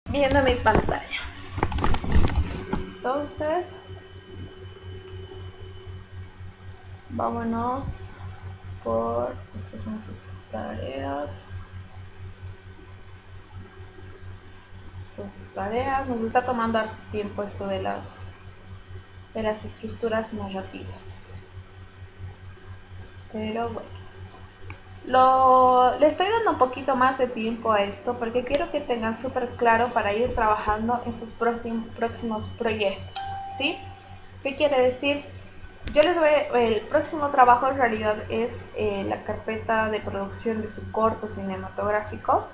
viendo mi pantalla. Entonces, vámonos por estas son sus tareas. Nos está tomando tiempo esto de las estructuras narrativas, pero bueno, le estoy dando un poquito más de tiempo a esto porque quiero que tengan súper claro para ir trabajando en sus próximos proyectos, ¿sí? ¿Qué quiere decir? El próximo trabajo en realidad es la carpeta de producción de su corto cinematográfico.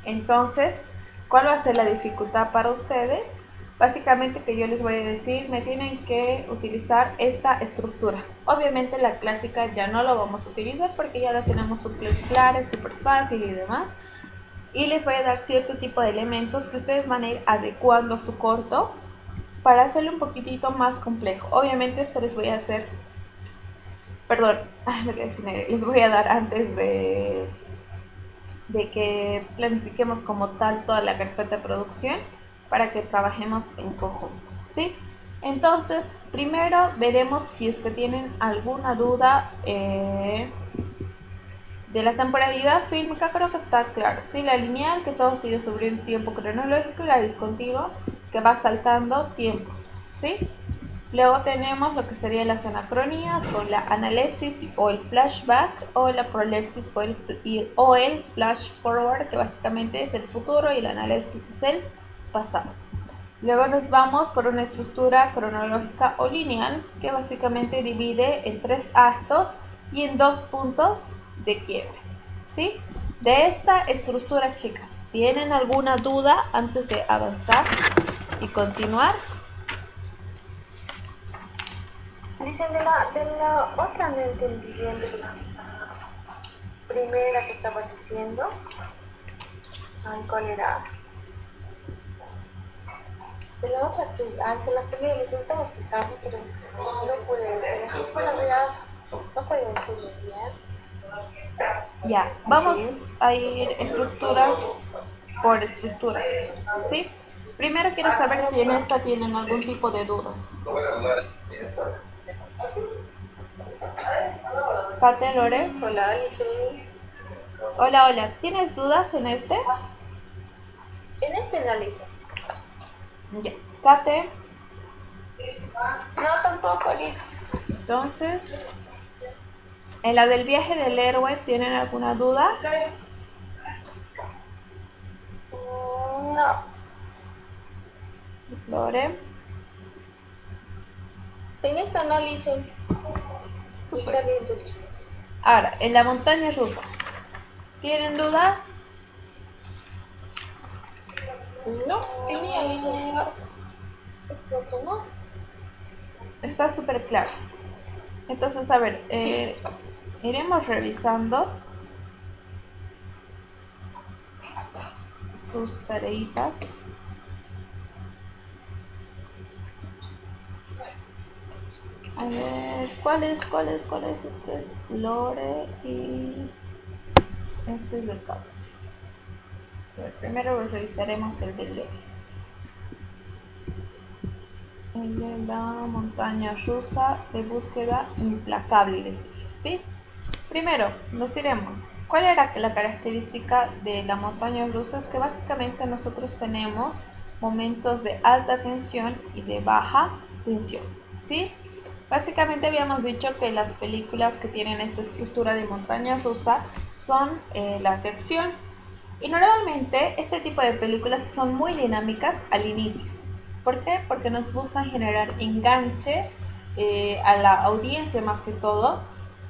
Entonces, ¿cuál va a ser la dificultad para ustedes? Básicamente que yo les voy a decir, me tienen que utilizar esta estructura. Obviamente la clásica ya no lo vamos a utilizar porque ya la tenemos súper clara, es súper fácil y demás. Y les voy a dar cierto tipo de elementos que ustedes van a ir adecuando a su corto para hacerlo un poquitito más complejo. Obviamente esto les voy a hacer, perdón, les voy a dar antes de que planifiquemos como tal toda la carpeta de producción para que trabajemos en conjunto, ¿sí? Entonces, primero veremos si es que tienen alguna duda de la temporalidad fílmica. Creo que está claro, ¿sí? La lineal, que todo sigue sobre un tiempo cronológico, y la discontinua, que va saltando tiempos, ¿sí? Luego tenemos lo que serían las anacronías con la analepsis o el flashback, o la prolepsis o el flash forward, que básicamente es el futuro, y la analepsis es el pasado. Luego nos vamos por una estructura cronológica o lineal que básicamente divide en 3 actos y en 2 puntos de quiebre, ¿sí? De esta estructura, chicas, ¿tienen alguna duda antes de avanzar y continuar? Dicen de la otra no entendí bien de la primera que estabas diciendo. Ay, ¿cuál era? De la otra que, de la primera les estaba explicando, pero no pude, fue la verdad, no pude entender bien. Ya, vamos a ir estructuras por estructuras, ¿sí? Primero quiero saber si en esta tienen algún tipo de dudas. Kate, Lore. Hola, Alice. Hola, hola. ¿Tienes dudas en este? En este analizo. Ya. Kate. No, tampoco, Alice. Entonces, en la del viaje del héroe, ¿tienen alguna duda? No. Lore. En esta análisis. Super. Ahora, en la montaña rusa, ¿tienen dudas? No, tenía Alice. Creo que no. Está súper claro. Entonces, a ver, iremos revisando sus tareitas. A ver, ¿cuál es? Este es Lore y este es de Cat. Primero revisaremos el de Lore. El de la montaña rusa de búsqueda implacable, les dije, ¿sí? Primero, nos iremos. ¿Cuál era la característica de la montaña rusa? Es que básicamente nosotros tenemos momentos de alta tensión y de baja tensión, ¿sí? Básicamente habíamos dicho que las películas que tienen esta estructura de montaña rusa son las de acción. Y normalmente este tipo de películas son muy dinámicas al inicio. ¿Por qué? Porque nos buscan generar enganche a la audiencia más que todo,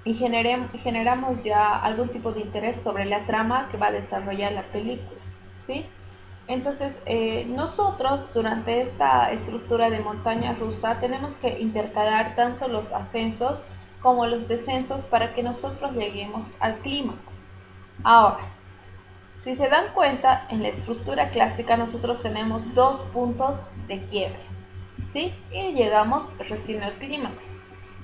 y generamos ya algún tipo de interés sobre la trama que va a desarrollar la película, ¿sí? Entonces, nosotros durante esta estructura de montaña rusa tenemos que intercalar tanto los ascensos como los descensos para que nosotros lleguemos al clímax. Ahora, si se dan cuenta, en la estructura clásica nosotros tenemos 2 puntos de quiebre, ¿sí? Y llegamos recién al clímax.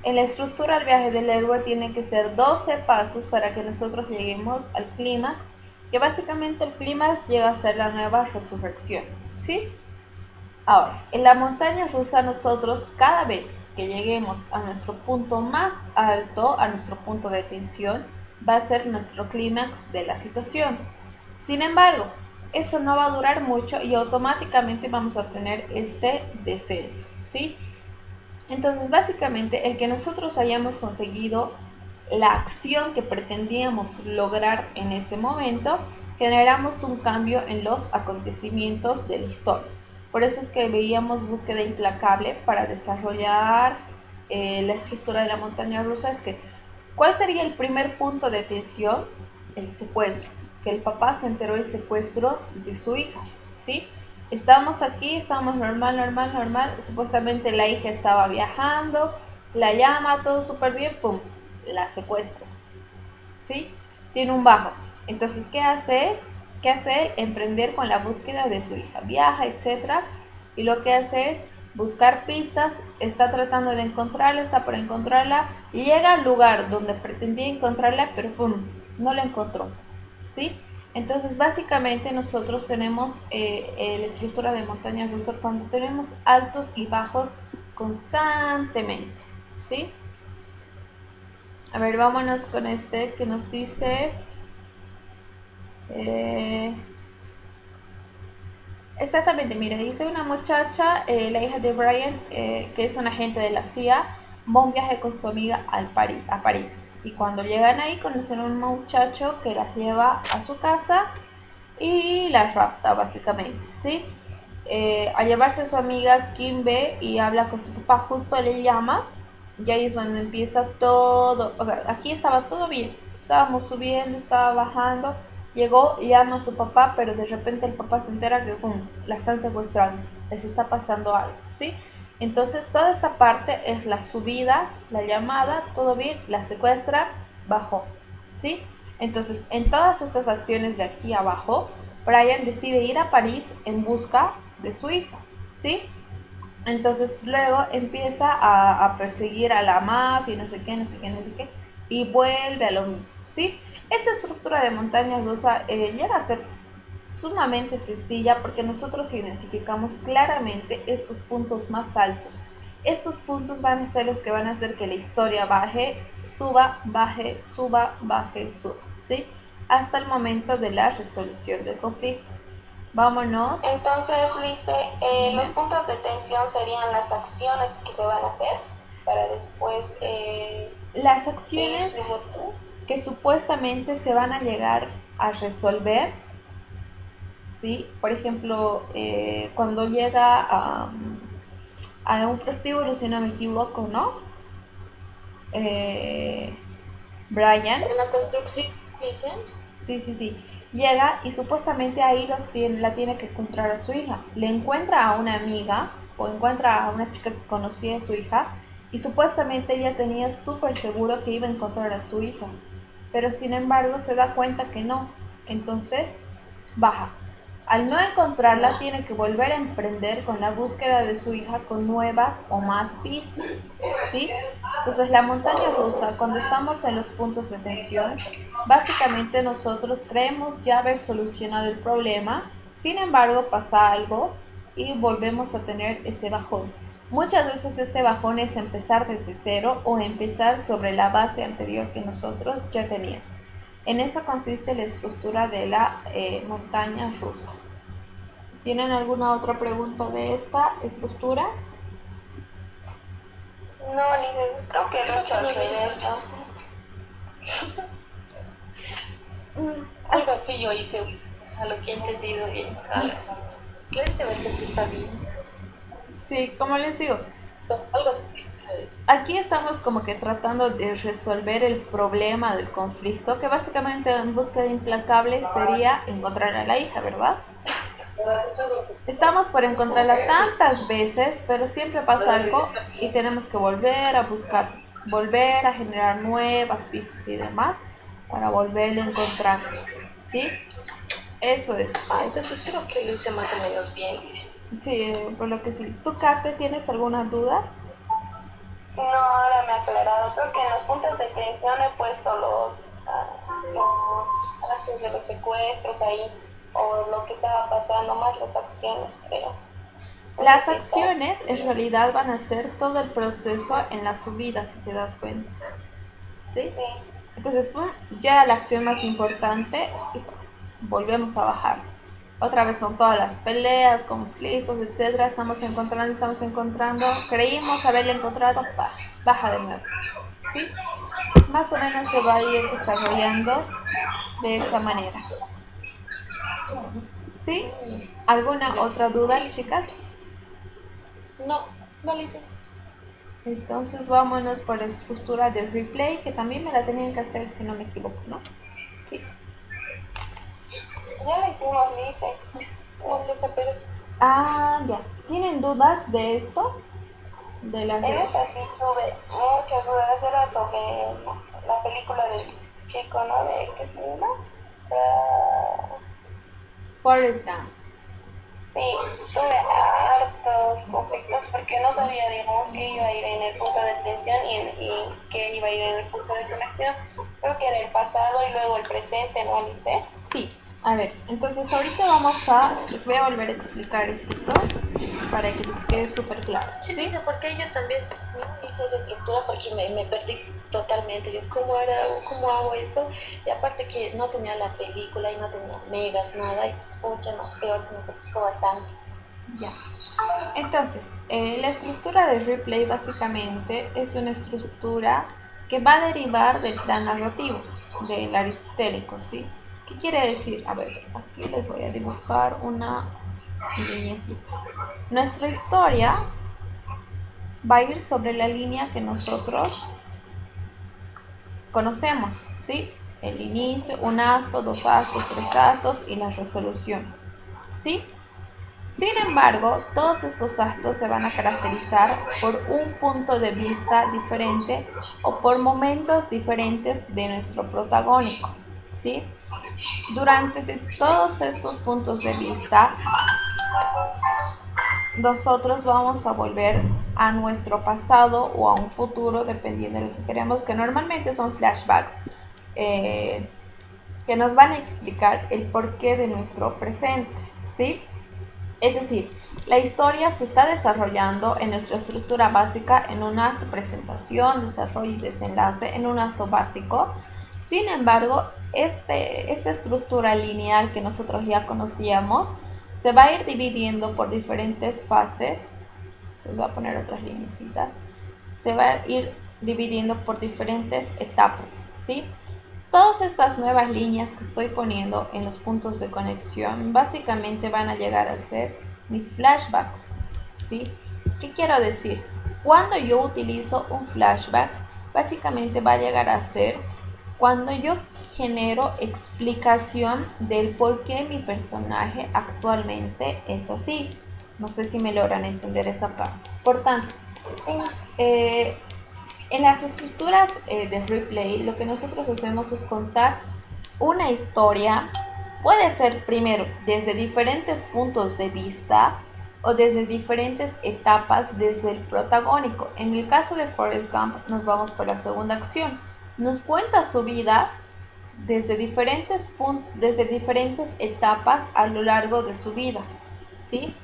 En la estructura del viaje del héroe tiene que ser 12 pasos para que nosotros lleguemos al clímax que básicamente el clímax llega a ser la nueva resurrección, ¿sí? Ahora, en la montaña rusa nosotros cada vez que lleguemos a nuestro punto más alto, a nuestro punto de tensión, va a ser nuestro clímax de la situación. Sin embargo, eso no va a durar mucho y automáticamente vamos a tener este descenso, ¿sí? Entonces, básicamente, el que nosotros hayamos conseguido la acción que pretendíamos lograr en ese momento, generamos un cambio en los acontecimientos de la historia. Por eso es que veíamos búsqueda implacable para desarrollar la estructura de la montaña rusa. Es que, ¿cuál sería el primer punto de tensión? El secuestro, que el papá se enteró del secuestro de su hija, ¿sí? Estábamos aquí, estábamos normal, supuestamente la hija estaba viajando, la llama, todo súper bien, pum, la secuestra, ¿sí? Tiene un bajo. Entonces, ¿qué hace? ¿Qué hace? Emprender con la búsqueda de su hija. Viaja, etcétera, y lo que hace es buscar pistas, está tratando de encontrarla, está por encontrarla, y llega al lugar donde pretendía encontrarla, pero pum, no la encontró, ¿sí? Entonces, básicamente nosotros tenemos la estructura de montaña rusa cuando tenemos altos y bajos constantemente, ¿sí? A ver, vámonos con este que nos dice... exactamente, mire, dice una muchacha, la hija de Brian, que es un agente de la CIA, va a un viaje con su amiga a París. Y cuando llegan ahí conocen a un muchacho que las lleva a su casa y las rapta, básicamente, ¿sí? Al llevarse a su amiga, Kim ve y habla con su papá, justo le llama, y ahí es donde empieza todo, o sea, aquí estaba todo bien, estábamos subiendo, estaba bajando, llegó, llama a su papá, pero de repente el papá se entera que la están secuestrando, les está pasando algo, ¿sí? Entonces toda esta parte es la subida, la llamada, todo bien, la secuestra, bajó, ¿sí? Entonces, en todas estas acciones de aquí abajo, Brian decide ir a París en busca de su hijo, ¿sí? Entonces luego empieza a perseguir a la mafia y no sé qué, no sé qué, no sé qué, y vuelve a lo mismo, ¿sí? Esta estructura de montaña rusa llega a ser sumamente sencilla porque nosotros identificamos claramente estos puntos más altos. Estos puntos van a ser los que van a hacer que la historia baje, suba, baje, suba, baje, suba, ¿sí? Hasta el momento de la resolución del conflicto. Vámonos. Entonces, Lice, los puntos de tensión serían las acciones que se van a hacer para después las acciones que supuestamente se van a llegar a resolver, ¿sí? Por ejemplo, cuando llega a un prostíbulo, si no me equivoco, ¿no? Brian. En la construcción, dicen. Sí. Llega y supuestamente ahí la tiene que encontrar a su hija. Le encuentra a una amiga o encuentra a una chica que conocía a su hija y supuestamente ella tenía súper seguro que iba a encontrar a su hija. Pero sin embargo se da cuenta que no. Entonces baja. Al no encontrarla, tiene que volver a emprender con la búsqueda de su hija con nuevas o más pistas, ¿sí? Entonces, la montaña rusa, cuando estamos en los puntos de tensión, básicamente nosotros creemos ya haber solucionado el problema, sin embargo, pasa algo y volvemos a tener ese bajón. Muchas veces este bajón es empezar desde cero o empezar sobre la base anterior que nosotros ya teníamos. En eso consiste la estructura de la montaña rusa. ¿Tienen alguna otra pregunta de esta estructura? No, Lice, creo que lo he hecho al revés, Algo así yo hice, a lo que he entendido bien. Este ver que sí está bien. Sí, como les digo, Algo así. aquí estamos como que tratando de resolver el problema del conflicto, que básicamente en búsqueda implacable sería encontrar a la hija, ¿verdad? Estamos por encontrarla tantas veces, pero siempre pasa algo y tenemos que volver a buscar, volver a generar nuevas pistas y demás para volverla a encontrar, ¿sí? Eso es. Entonces creo que lo hice más o menos bien. Sí, por lo que sí. ¿Tú, Kate, tienes alguna duda? No, ahora me ha aclarado. Creo que en los puntos de tensión he puesto antes de los secuestros ahí, o lo que estaba pasando, más las acciones, creo. Las acciones en realidad van a ser todo el proceso en la subida, si te das cuenta. ¿Sí? Sí. Entonces, pum, llega la acción más importante y volvemos a bajar. Otra vez son todas las peleas, conflictos, etcétera. Estamos encontrando. Creímos haberle encontrado, baja de nuevo. ¿Sí? Más o menos se va a ir desarrollando de esa manera. ¿Sí? ¿Alguna otra duda, chicas? No, no le hice. Entonces vámonos por la estructura de replay, que también me la tenían que hacer si no me equivoco, ¿no? Sí. Ya lo hicimos, le hice. No sé, pero Ya. ¿Tienen dudas de esto? De la en esta sí tuve muchas dudas. Era sobre la película del chico, ¿no? De ¿qué se llama? Forrest Gump. Sí, tuve hartos conflictos porque no sabía, digamos, qué iba a ir en el punto de tensión y qué iba a ir en el punto de conexión. Creo que era el pasado y luego el presente, ¿no, Alice? Sí. A ver, entonces ahorita les voy a volver a explicar esto para que les quede súper claro. Sí, porque yo también no hice esa estructura porque me perdí totalmente. Yo, ¿cómo hago esto? Y aparte que no tenía la película y no tenía megas, nada, y pucha, no, peor, se me complicó bastante. Ya. Entonces, la estructura de replay básicamente es una estructura que va a derivar del plan narrativo, del aristotélico, ¿sí? ¿Qué quiere decir? A ver, aquí les voy a dibujar una lineecita. Nuestra historia va a ir sobre la línea que nosotros conocemos, ¿sí? El inicio, un acto, dos actos, tres actos y la resolución, ¿sí? Sin embargo, todos estos actos se van a caracterizar por un punto de vista diferente o por momentos diferentes de nuestro protagónico, ¿sí? Durante todos estos puntos de vista, nosotros vamos a volver a nuestro pasado o a un futuro, dependiendo de lo que queremos, que normalmente son flashbacks, que nos van a explicar el porqué de nuestro presente, ¿sí? Es decir, la historia se está desarrollando en nuestra estructura básica en un acto presentación, desarrollo y desenlace en un acto básico. Sin embargo, esta estructura lineal que nosotros ya conocíamos se va a ir dividiendo por diferentes fases. Se va a poner otras lineecitas. Se va a ir dividiendo por diferentes etapas, ¿sí? Todas estas nuevas líneas que estoy poniendo en los puntos de conexión básicamente van a llegar a ser mis flashbacks, ¿sí? ¿Qué quiero decir? Cuando yo utilizo un flashback, básicamente va a llegar a ser cuando yo genero explicación del por qué mi personaje actualmente es así. No sé si me logran entender esa parte. Por tanto, en las estructuras de replay, lo que nosotros hacemos es contar una historia, puede ser primero desde diferentes puntos de vista o desde diferentes etapas desde el protagónico. En el caso de Forrest Gump nos vamos por la segunda acción. Nos cuenta su vida desde diferentes etapas a lo largo de su vida, ¿sí?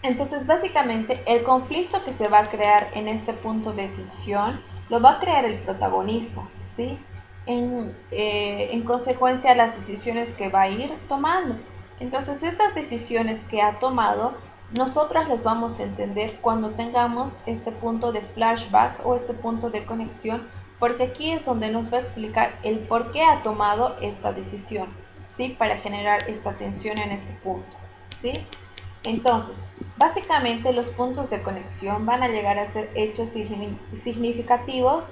Entonces, básicamente, el conflicto que se va a crear en este punto de tensión lo va a crear el protagonista, ¿sí? En consecuencia, las decisiones que va a ir tomando. Entonces, estas decisiones que ha tomado, nosotras las vamos a entender cuando tengamos este punto de flashback o este punto de conexión, porque aquí es donde nos va a explicar el por qué ha tomado esta decisión, ¿sí? Para generar esta tensión en este punto, ¿sí? Entonces, básicamente los puntos de conexión van a llegar a ser hechos significativos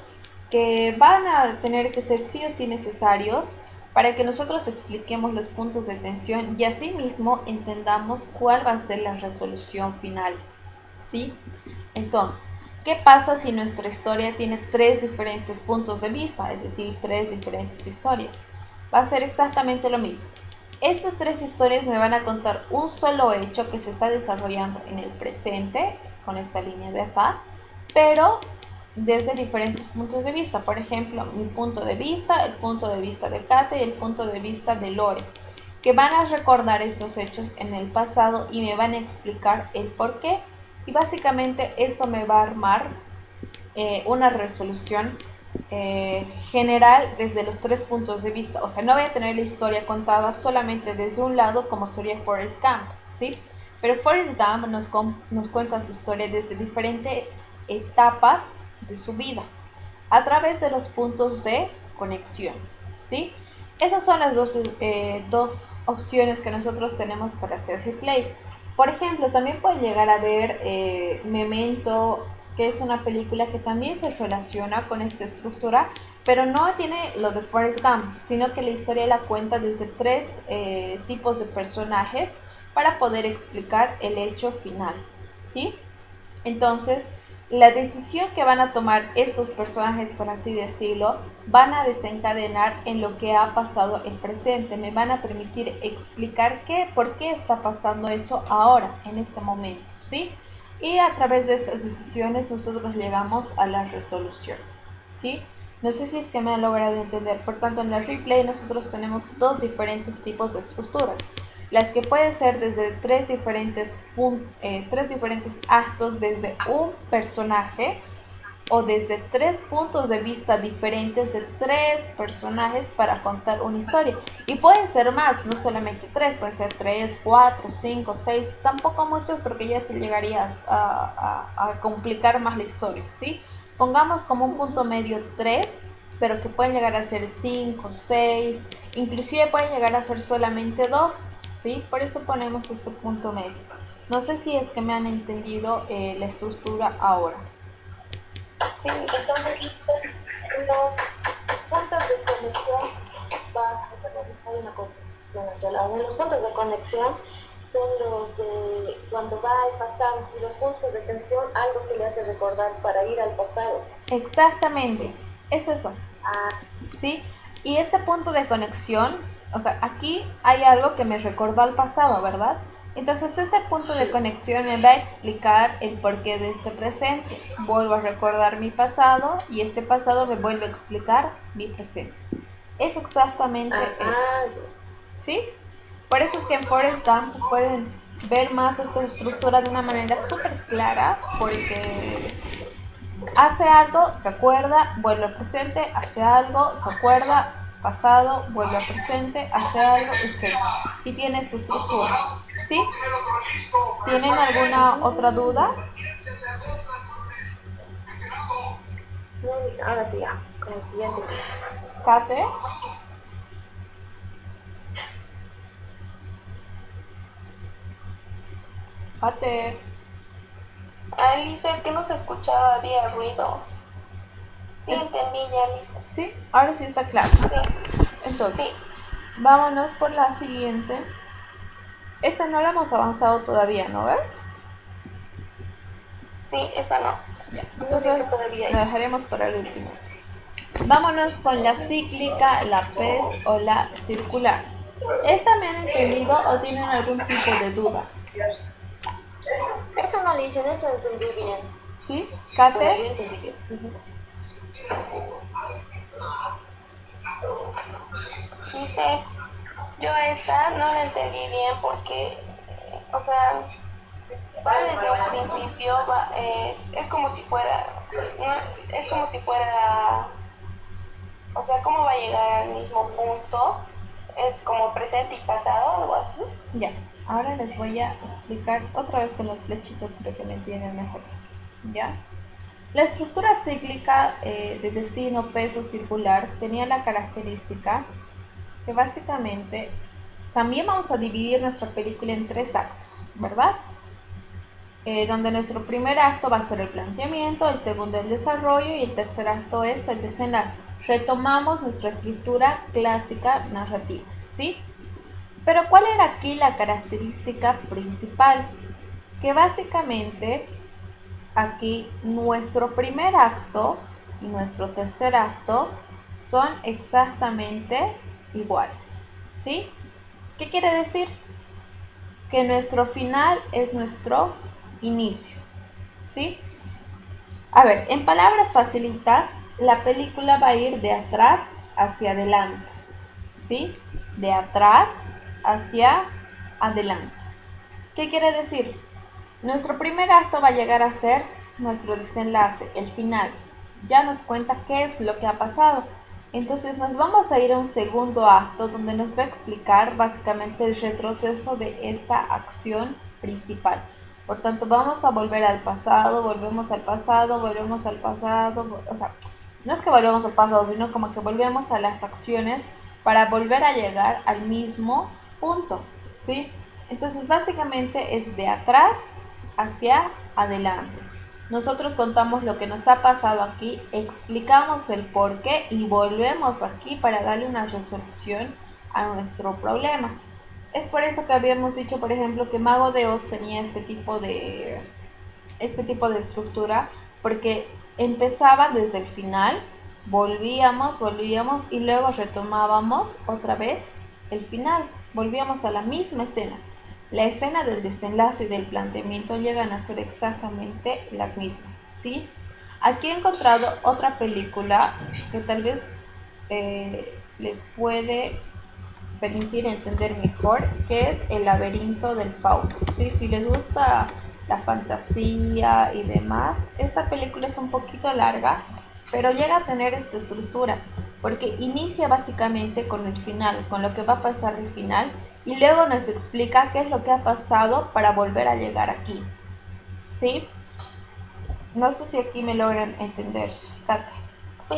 que van a tener que ser sí o sí necesarios para que nosotros expliquemos los puntos de tensión y asimismo entendamos cuál va a ser la resolución final, ¿sí? Entonces, ¿qué pasa si nuestra historia tiene tres diferentes puntos de vista, es decir, tres diferentes historias? Va a ser exactamente lo mismo. Estas tres historias me van a contar un solo hecho que se está desarrollando en el presente, con esta línea de acá, pero desde diferentes puntos de vista. Por ejemplo, mi punto de vista, el punto de vista de Kate y el punto de vista de Lore, que van a recordar estos hechos en el pasado y me van a explicar el por qué. Y básicamente esto me va a armar una resolución general desde los tres puntos de vista. O sea, no voy a tener la historia contada solamente desde un lado como sería Forrest Gump, ¿sí? Pero Forrest Gump nos cuenta su historia desde diferentes etapas de su vida a través de los puntos de conexión, ¿sí? Esas son las dos opciones que nosotros tenemos para hacer replay. Por ejemplo, también pueden llegar a ver Memento, que es una película que también se relaciona con esta estructura, pero no tiene lo de Forrest Gump, sino que la historia la cuenta desde tres tipos de personajes para poder explicar el hecho final, ¿sí? Entonces, la decisión que van a tomar estos personajes, por así decirlo, van a desencadenar en lo que ha pasado en presente. Me van a permitir explicar por qué está pasando eso ahora, en este momento, ¿sí? Y a través de estas decisiones nosotros llegamos a la resolución, ¿sí? No sé si es que me han logrado entender. Por tanto, en el replay nosotros tenemos dos diferentes tipos de estructuras. Las que pueden ser desde tres diferentes actos desde un personaje o desde tres puntos de vista diferentes de tres personajes para contar una historia. Y pueden ser más, no solamente tres, pueden ser 3, 4, 5, 6, tampoco muchos porque ya se llegaría a complicar más la historia, ¿sí? Pongamos como un punto medio 3, pero que pueden llegar a ser 5, 6, inclusive pueden llegar a ser solamente 2, ¿sí? Por eso ponemos este punto medio. No sé si es que me han entendido la estructura ahora. Sí, entonces los puntos de conexión hay una construcción aquí al lado. Los puntos de conexión son los de cuando va al pasado y los puntos de tensión algo que le hace recordar para ir al pasado. Exactamente, es eso. ¿Sí? Y este punto de conexión, o sea, aquí hay algo que me recordó al pasado, ¿verdad? Entonces este punto de conexión me va a explicar el porqué de este presente. Vuelvo a recordar mi pasado y este pasado me vuelve a explicar mi presente. Es exactamente eso. ¿Sí? Por eso es que en Forrest Gump pueden ver más esta estructura de una manera súper clara, porque hace algo, se acuerda, vuelve al presente, hace algo, se acuerda, pasado, vuelve al presente, hace algo, etc. Y tiene esta estructura. ¿Sí? ¿Tienen alguna otra duda? No, ahora sí, ya, con el siguiente. Kate. Kate. Alicia, que no se escuchaba, había ruido. Sí, entendí ya, Alicia. ¿Sí? Ahora sí está claro. Sí. Entonces, Sí. vámonos por la siguiente. Esta no la hemos avanzado todavía, ¿no? ¿Ver? Sí, esa no. Ya. Entonces, todavía la dejaremos para el último. Vámonos con la cíclica, la pez o la circular. ¿Esta me han entendido o tienen algún tipo de dudas? Eso no le dicen, eso entendí bien. ¿Sí? ¿Kate? Yo entendí bien. Dice, yo esta no la entendí bien porque, o sea, va desde un principio, es como si fuera, o sea, ¿cómo va a llegar al mismo punto? Es como presente y pasado, algo así. Ya, ahora les voy a explicar otra vez con los flechitos, creo que me entienden mejor. ¿Ya? La estructura cíclica de destino, peso, circular tenía la característica que básicamente también vamos a dividir nuestra película en tres actos, ¿verdad? Donde nuestro primer acto va a ser el planteamiento, el segundo el desarrollo y el tercer acto es el desenlace. Retomamos nuestra estructura clásica narrativa, ¿sí? Pero ¿cuál era aquí la característica principal? Que básicamente aquí nuestro primer acto y nuestro tercer acto son exactamente iguales, ¿sí? ¿Qué quiere decir? Que nuestro final es nuestro inicio, ¿sí? A ver, en palabras facilitas, la película va a ir de atrás hacia adelante, ¿sí? De atrás hacia adelante. ¿Qué quiere decir? Nuestro primer acto va a llegar a ser nuestro desenlace, el final. Ya nos cuenta qué es lo que ha pasado. Entonces nos vamos a ir a un segundo acto donde nos va a explicar básicamente el retroceso de esta acción principal. Por tanto, vamos a volver al pasado, volvemos al pasado, volvemos al pasado. O sea, no es que volvemos al pasado, sino como que volvemos a las acciones para volver a llegar al mismo punto, ¿sí? Entonces, básicamente es de atrás hacia adelante. Nosotros contamos lo que nos ha pasado aquí, explicamos el por qué y volvemos aquí para darle una resolución a nuestro problema. Es por eso que habíamos dicho, por ejemplo, que Mago de Oz tenía este tipo de estructura, porque empezaba desde el final, volvíamos y luego retomábamos otra vez el final, volvíamos a la misma escena. La escena del desenlace y del planteamiento llegan a ser exactamente las mismas, ¿sí? Aquí he encontrado otra película que tal vez les puede permitir entender mejor, que es El laberinto del fauno, ¿sí? Si les gusta la fantasía y demás, esta película es un poquito larga, pero llega a tener esta estructura, porque inicia básicamente con el final, con lo que va a pasar al final, y luego nos explica qué es lo que ha pasado para volver a llegar aquí, ¿sí? No sé si aquí me logran entender, Kate. Sí,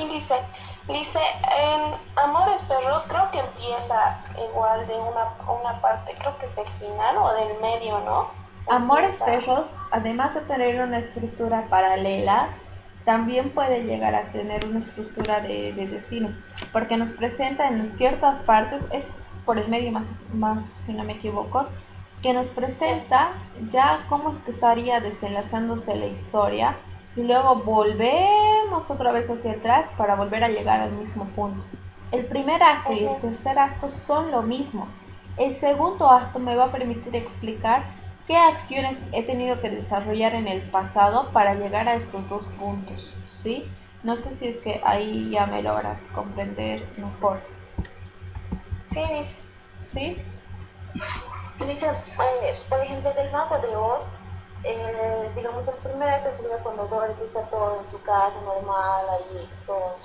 Lice, en Amores Perros creo que empieza igual de una parte, creo que es del final o del medio, ¿no? Amores Perros, además de tener una estructura paralela, también puede llegar a tener una estructura de destino, porque nos presenta en ciertas partes, es por el medio más, si no me equivoco, que nos presenta ya cómo es que estaría desenlazándose la historia y luego volvemos otra vez hacia atrás para volver a llegar al mismo punto. El primer acto y el tercer acto son lo mismo. El segundo acto me va a permitir explicar qué acciones he tenido que desarrollar en el pasado para llegar a estos dos puntos, ¿sí? No sé si es que ahí ya me logras comprender mejor. Sí, Lice. ¿Sí? Lice, por ejemplo, del Mago de Oz, digamos, el primer acto sería cuando Dorothy está todo en su casa normal, ahí todo,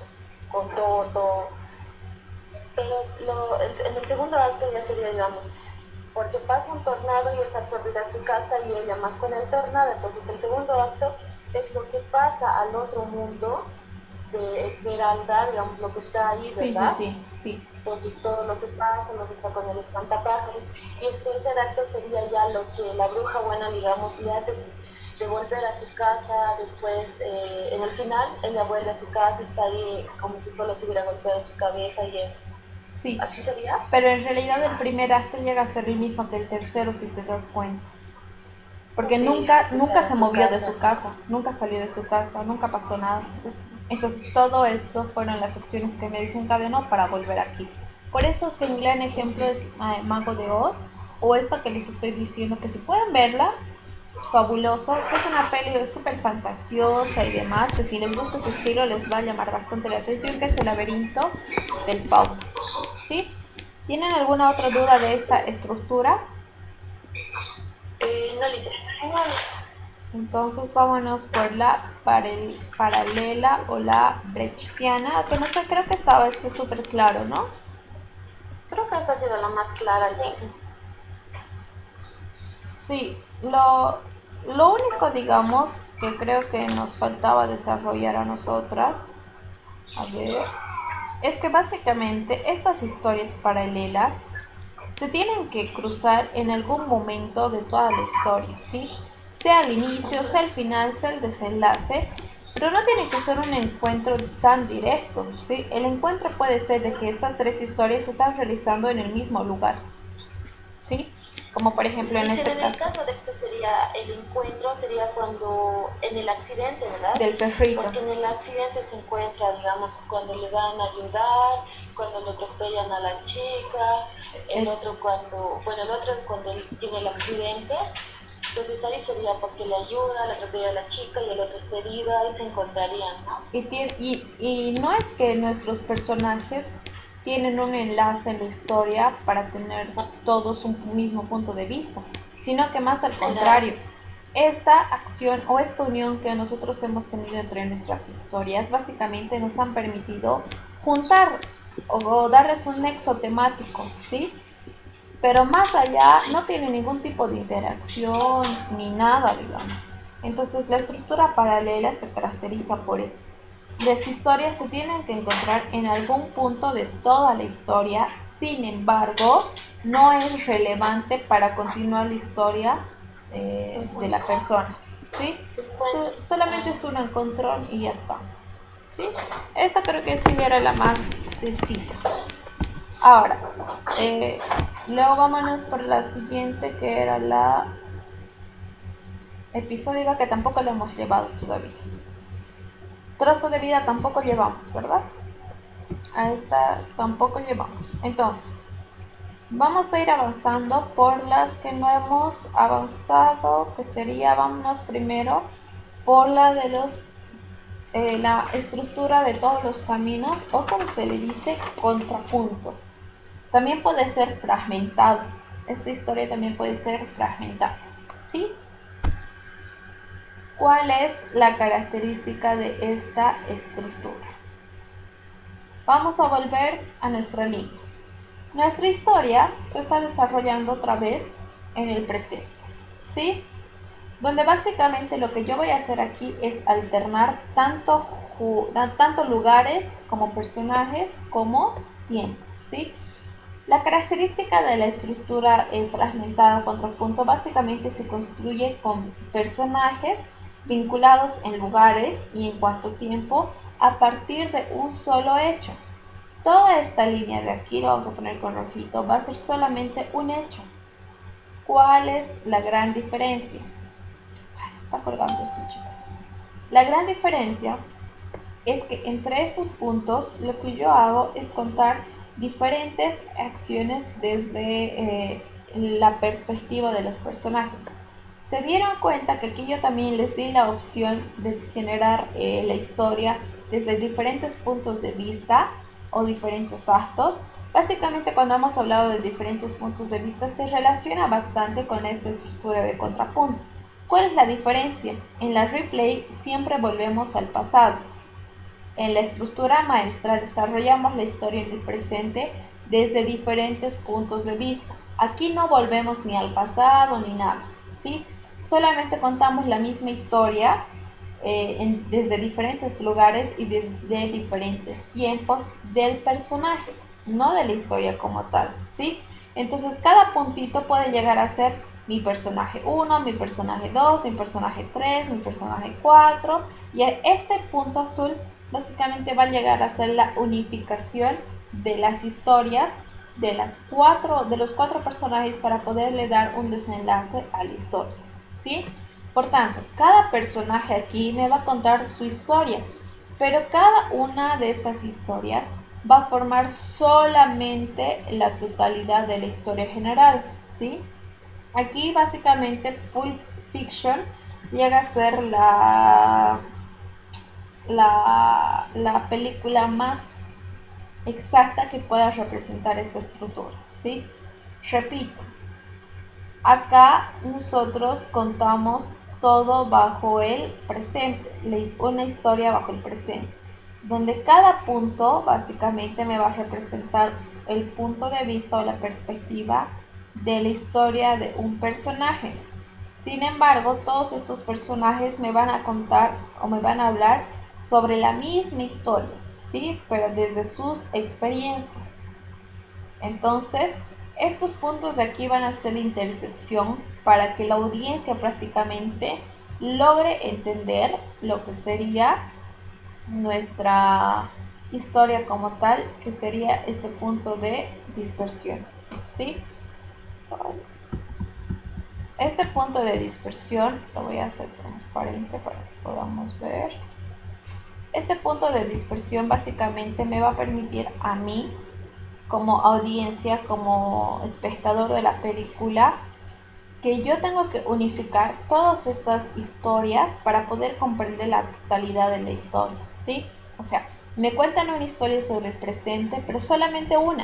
con todo. Pero en el segundo acto ya sería, digamos, porque pasa un tornado y es absorbida su casa y ella más con el tornado. Entonces el segundo acto es lo que pasa al otro mundo de Esmeralda, digamos, lo que está ahí, ¿verdad? Sí. Entonces todo lo que pasa, lo que está con el espantapájaros. Y el tercer acto sería ya lo que la bruja buena, digamos, le hace de volver a su casa. Después, en el final, ella vuelve a su casa y está ahí como si solo se hubiera golpeado su cabeza y es... Sí, ¿Así sería? pero en realidad el primer acto llega a ser el mismo que el tercero si te das cuenta. Porque Sí, nunca se movió de casa. su casa, nunca salió de su casa, nunca pasó nada. Entonces todo esto fueron las acciones que me desencadenó para volver aquí. Por eso es que un gran ejemplo es Mago de Oz, o esta que les estoy diciendo, que si pueden verla, fabuloso, que es una peli súper fantasiosa y demás, que si les gusta ese estilo les va a llamar bastante la atención, que es El laberinto del fauno, ¿sí? ¿Tienen alguna otra duda de esta estructura? No, Lice. Entonces vámonos por la paralela o la brechtiana, que no sé, creo que estaba súper claro, ¿no? Creo que esta ha sido la más clara, Lice. Sí, lo único, digamos, que creo que nos faltaba desarrollar a nosotras, a ver, es que básicamente estas historias paralelas se tienen que cruzar en algún momento de toda la historia, ¿sí? Sea al inicio, sea al final, sea el desenlace, pero no tiene que ser un encuentro tan directo, ¿sí? El encuentro puede ser de que estas tres historias se están realizando en el mismo lugar, ¿sí? Como por ejemplo en Dicen, este en el caso caso de este sería el encuentro, sería cuando en el accidente, ¿verdad? del perrito. Porque en el accidente se encuentra, digamos, cuando le van a ayudar, cuando le atropellan a las chicas, el otro cuando, bueno, el otro es cuando él tiene el accidente Entonces ahí sería porque le ayuda, le atropella a la chica y el otro está herido, ahí se encontrarían, ¿no? Y no es que nuestros personajes tienen un enlace en la historia para tener todos un mismo punto de vista, sino que más al contrario, esta acción o esta unión que nosotros hemos tenido entre nuestras historias básicamente nos han permitido juntar o darles un nexo temático, ¿sí? Pero más allá no tiene ningún tipo de interacción ni nada, digamos. Entonces la estructura paralela se caracteriza por eso. Las historias se tienen que encontrar en algún punto de toda la historia, sin embargo, no es relevante para continuar la historia de la persona, ¿sí? Solamente es un encontrón y ya está, ¿sí? Esta creo que sí era la más sencilla. Ahora, luego vámonos por la siguiente, que era la episódica, que tampoco la hemos llevado todavía. Trozo de vida tampoco llevamos, ¿verdad? A esta tampoco llevamos. Entonces, vamos a ir avanzando por las que no hemos avanzado, que sería, vámonos primero por la de la estructura de todos los caminos, o como se le dice, contrapunto. También puede ser fragmentado. Esta historia también puede ser fragmentada, ¿sí? ¿Cuál es la característica de esta estructura? Vamos a volver a nuestra línea. Nuestra historia se está desarrollando otra vez en el presente, ¿sí? Donde básicamente lo que yo voy a hacer aquí es alternar tanto lugares como personajes como tiempo, ¿sí? La característica de la estructura fragmentada contrapunto básicamente se construye con personajes vinculados en lugares y en cuanto tiempo a partir de un solo hecho. Toda esta línea de aquí, lo vamos a poner con rojito, va a ser solamente un hecho. ¿Cuál es la gran diferencia? Ay, se está colgando esto, chicas. La gran diferencia es que entre estos puntos lo que yo hago es contar diferentes acciones desde la perspectiva de los personajes. Se dieron cuenta que aquí yo también les di la opción de generar la historia desde diferentes puntos de vista o diferentes actos. Básicamente cuando hemos hablado de diferentes puntos de vista se relaciona bastante con esta estructura de contrapunto. ¿Cuál es la diferencia? En la replay siempre volvemos al pasado. En la estructura maestra desarrollamos la historia en el presente desde diferentes puntos de vista. Aquí no volvemos ni al pasado ni nada, ¿sí? Solamente contamos la misma historia desde diferentes lugares y desde diferentes tiempos del personaje, no de la historia como tal, ¿sí? Entonces cada puntito puede llegar a ser mi personaje 1, mi personaje 2, mi personaje 3, mi personaje 4, y este punto azul básicamente va a llegar a ser la unificación de las historias de los cuatro personajes para poderle dar un desenlace a la historia, ¿sí? Por tanto, cada personaje aquí me va a contar su historia, pero cada una de estas historias va a formar solamente la totalidad de la historia general, ¿sí? Aquí básicamente Pulp Fiction llega a ser la película más exacta que pueda representar esta estructura, ¿sí? Repito, acá nosotros contamos todo bajo el presente, una historia bajo el presente, donde cada punto básicamente me va a representar el punto de vista o la perspectiva de la historia de un personaje. Sin embargo, todos estos personajes me van a contar o me van a hablar sobre la misma historia, ¿sí? Pero desde sus experiencias. Entonces, estos puntos de aquí van a ser la intersección para que la audiencia prácticamente logre entender lo que sería nuestra historia como tal, que sería este punto de dispersión, ¿sí? Este punto de dispersión lo voy a hacer transparente para que podamos ver. Este punto de dispersión básicamente me va a permitir a mí, como audiencia, como espectador de la película, que yo tengo que unificar todas estas historias para poder comprender la totalidad de la historia, ¿sí? O sea, me cuentan una historia sobre el presente, pero solamente una,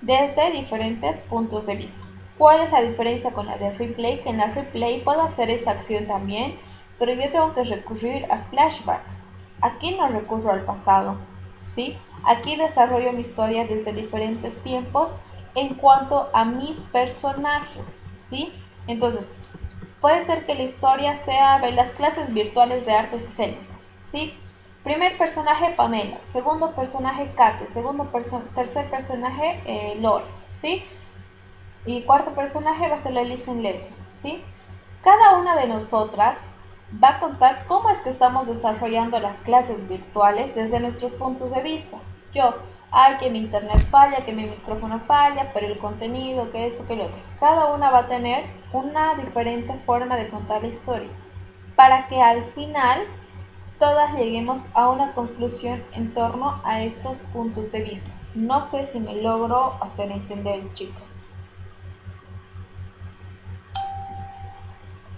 desde diferentes puntos de vista. ¿Cuál es la diferencia con la de replay? Que en la replay puedo hacer esa acción también, pero yo tengo que recurrir a flashback. Aquí no recurro al pasado, ¿sí? Aquí desarrollo mi historia desde diferentes tiempos en cuanto a mis personajes, ¿sí? Entonces, puede ser que la historia sea de las clases virtuales de artes escénicas, ¿sí? Primer personaje Pamela, segundo personaje Kate, tercer personaje Lore, ¿sí? Y cuarto personaje va a ser la Listen Leslie, ¿sí? Cada una de nosotras va a contar cómo es que estamos desarrollando las clases virtuales desde nuestros puntos de vista. Yo, ay, que mi internet falla, que mi micrófono falla, pero el contenido, que esto, que lo otro. Cada una va a tener una diferente forma de contar la historia, para que al final todas lleguemos a una conclusión en torno a estos puntos de vista. No sé si me logro hacer entender, chicos.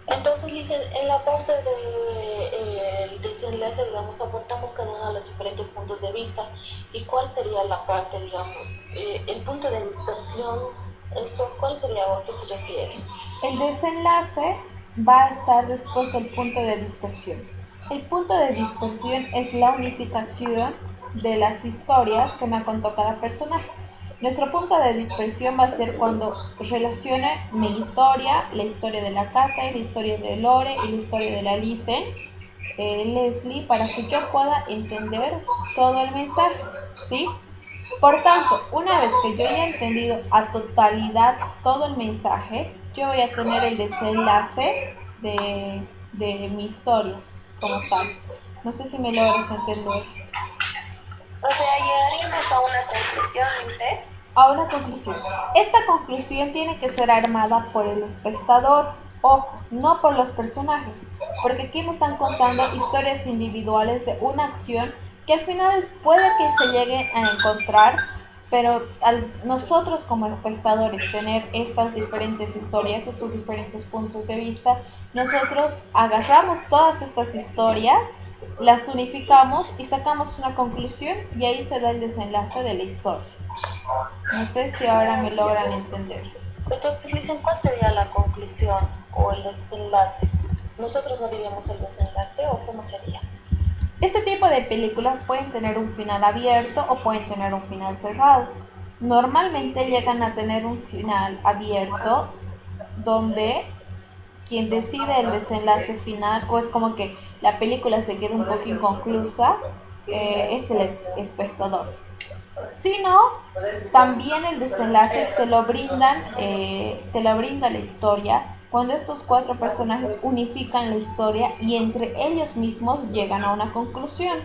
Entonces, Lisa, en la parte del desenlace, digamos, aportamos cada uno de los diferentes puntos de vista. ¿Y cuál sería la parte, digamos, el punto de dispersión? Eso, ¿cuál sería o a qué se refiere? El desenlace va a estar después del punto de dispersión. El punto de dispersión es la unificación de las historias que me contó cada personaje. Nuestro punto de dispersión va a ser cuando relacione mi historia, la historia de la Kata, la historia de Lore y la historia de la Leslie, para que yo pueda entender todo el mensaje, ¿sí? Por tanto, una vez que yo haya entendido a totalidad todo el mensaje, yo voy a tener el desenlace de mi historia como tal. No sé si me logras entender. O sea, llegaríamos a una conclusión, ¿usted? A una conclusión. Esta conclusión tiene que ser armada por el espectador, ojo, no por los personajes, porque aquí me están contando historias individuales de una acción que al final puede que se lleguen a encontrar, pero al nosotros como espectadores tener estas diferentes historias, estos diferentes puntos de vista, nosotros agarramos todas estas historias, las unificamos y sacamos una conclusión y ahí se da el desenlace de la historia. No sé si ahora me logran entender. Entonces, Lisa, ¿cuál sería la conclusión o el desenlace? ¿Nosotros no diríamos el desenlace o cómo sería? Este tipo de películas pueden tener un final abierto o pueden tener un final cerrado. Normalmente llegan a tener un final abierto donde quien decide el desenlace final, o es como que la película se queda un poco inconclusa, es el espectador. Si no, también el desenlace te lo brinda la historia cuando estos cuatro personajes unifican la historia y entre ellos mismos llegan a una conclusión.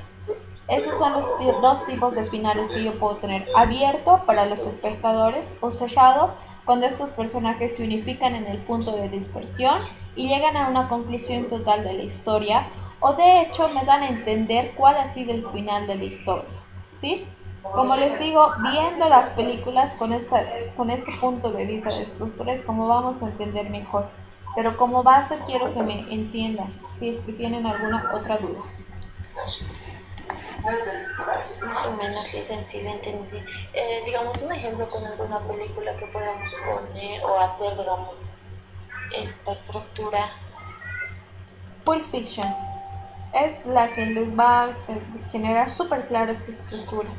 Esos son los dos tipos de finales que yo puedo tener: abierto para los espectadores o cerrado cuando estos personajes se unifican en el punto de dispersión y llegan a una conclusión total de la historia, o de hecho me dan a entender cuál ha sido el final de la historia, ¿sí? Como les digo, viendo las películas con este punto de vista de estructura es como vamos a entender mejor. Pero como base quiero que me entiendan, si es que tienen alguna otra duda. Más o menos, Lisa, sí, entendí. Digamos, un ejemplo con alguna película que podamos poner o hacer, digamos, esta estructura. Pulp Fiction es la que les va a generar súper claro esta estructura.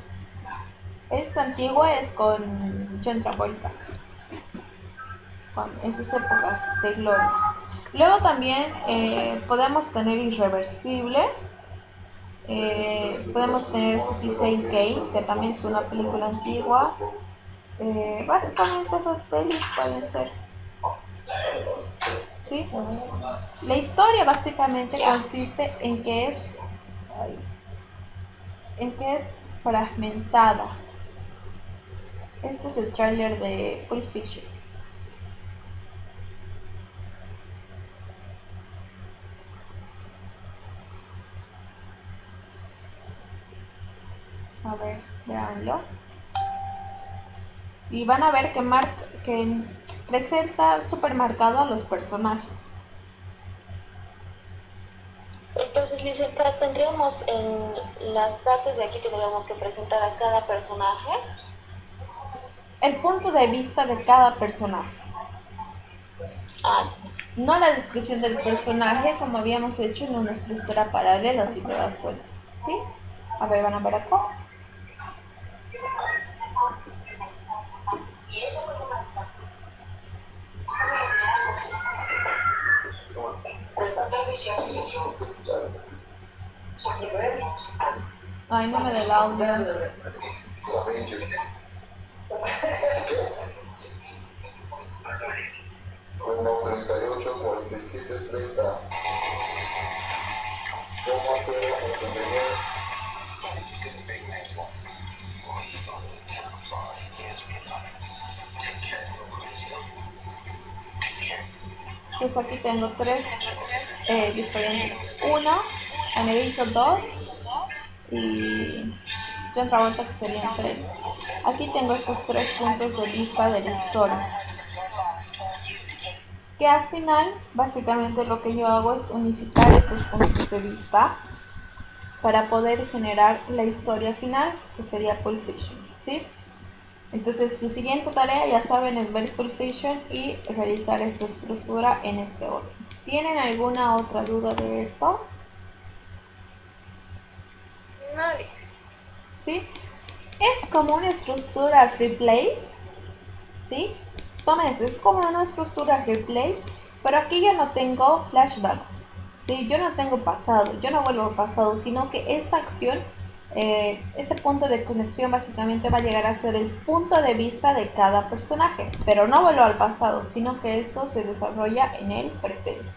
Es antigua, es con John Travolta, en sus épocas de gloria. Luego también podemos tener Irreversible, podemos tener Citizen Kane, que también es una película antigua. Básicamente esas pelis pueden ser, ¿sí? La historia básicamente consiste en que es fragmentada. Este es el tráiler de Pulp Fiction. A ver, veanlo. Y van a ver que presenta súper marcado a los personajes. Entonces, licenciada, tendríamos en las partes de aquí que tendríamos que presentar a cada personaje. El punto de vista de cada personaje. No la descripción del personaje como habíamos hecho en una estructura paralela, si te das cuenta. ¿Sí? A ver, van a ver acá. Ay, no me da el audio. Como 38, 47, 30. ¿Cómo hacer la contenido? Pues aquí tengo tres diferentes. Uno, Anevito 2 y John Travolta, que serían 3. Aquí tengo estos 3 puntos de vista de la historia. Que al final, básicamente lo que yo hago es unificar estos puntos de vista para poder generar la historia final, que sería Pulp Fiction, ¿sí? Entonces, su siguiente tarea, ya saben, es ver Pulp Fiction y realizar esta estructura en este orden. ¿Tienen alguna otra duda de esto? No, ¿Sí? Es como una estructura replay, ¿sí? Toma eso, es como una estructura replay, pero aquí yo no tengo flashbacks, ¿sí? Yo no tengo pasado, yo no vuelvo al pasado, sino que esta acción, este punto de conexión básicamente va a llegar a ser el punto de vista de cada personaje, pero no vuelvo al pasado, sino que esto se desarrolla en el presente.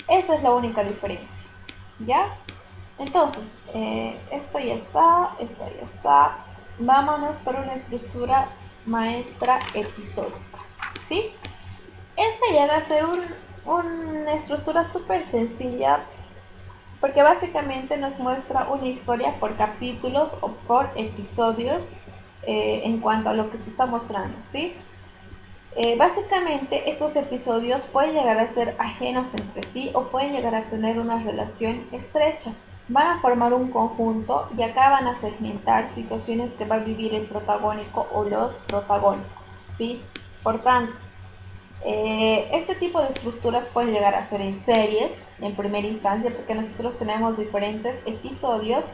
Esa es la única diferencia, ¿ya? Entonces, esto ya está. Vámonos por una estructura maestra episódica, ¿sí? Esta llega a ser una estructura súper sencilla porque básicamente nos muestra una historia por capítulos o por episodios en cuanto a lo que se está mostrando, ¿sí? Básicamente estos episodios pueden llegar a ser ajenos entre sí o pueden llegar a tener una relación estrecha. Van a formar un conjunto y acá van a segmentar situaciones que va a vivir el protagónico o los protagónicos, ¿sí? Por tanto, este tipo de estructuras pueden llegar a ser en series, en primera instancia, porque nosotros tenemos diferentes episodios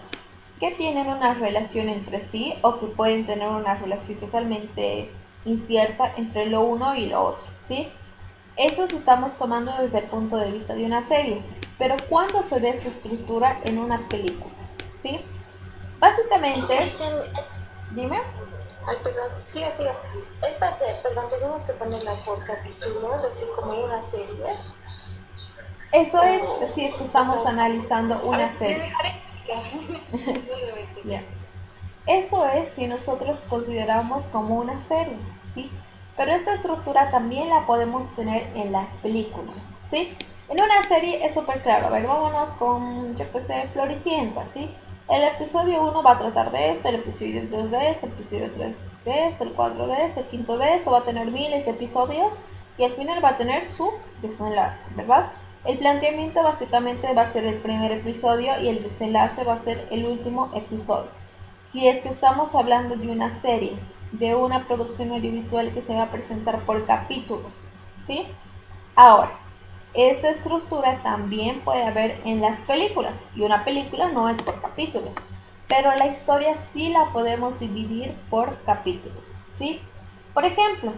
que tienen una relación entre sí o que pueden tener una relación totalmente incierta entre lo uno y lo otro, ¿sí? Eso estamos tomando desde el punto de vista de una serie, pero ¿cuándo se ve esta estructura en una película? ¿Sí? Básicamente, dime. Ay, perdón, siga. Esta, perdón, tenemos que ponerla por capítulos, así como en una serie. Eso es si es que estamos analizando una serie. Yeah. Eso es si nosotros consideramos como una serie, ¿sí? Pero esta estructura también la podemos tener en las películas, ¿sí? En una serie es súper claro. A ver, vámonos con, yo que sé, Floricienta, ¿sí? El episodio 1 va a tratar de esto, el episodio 2 de esto, el episodio 3 de esto, el 4 de esto, el 5 de esto, va a tener miles de episodios y al final va a tener su desenlace, ¿verdad? El planteamiento básicamente va a ser el primer episodio y el desenlace va a ser el último episodio. Si es que estamos hablando de una serie, de una producción audiovisual que se va a presentar por capítulos, ¿sí? Ahora, esta estructura también puede haber en las películas, y una película no es por capítulos, pero la historia sí la podemos dividir por capítulos, ¿sí? Por ejemplo,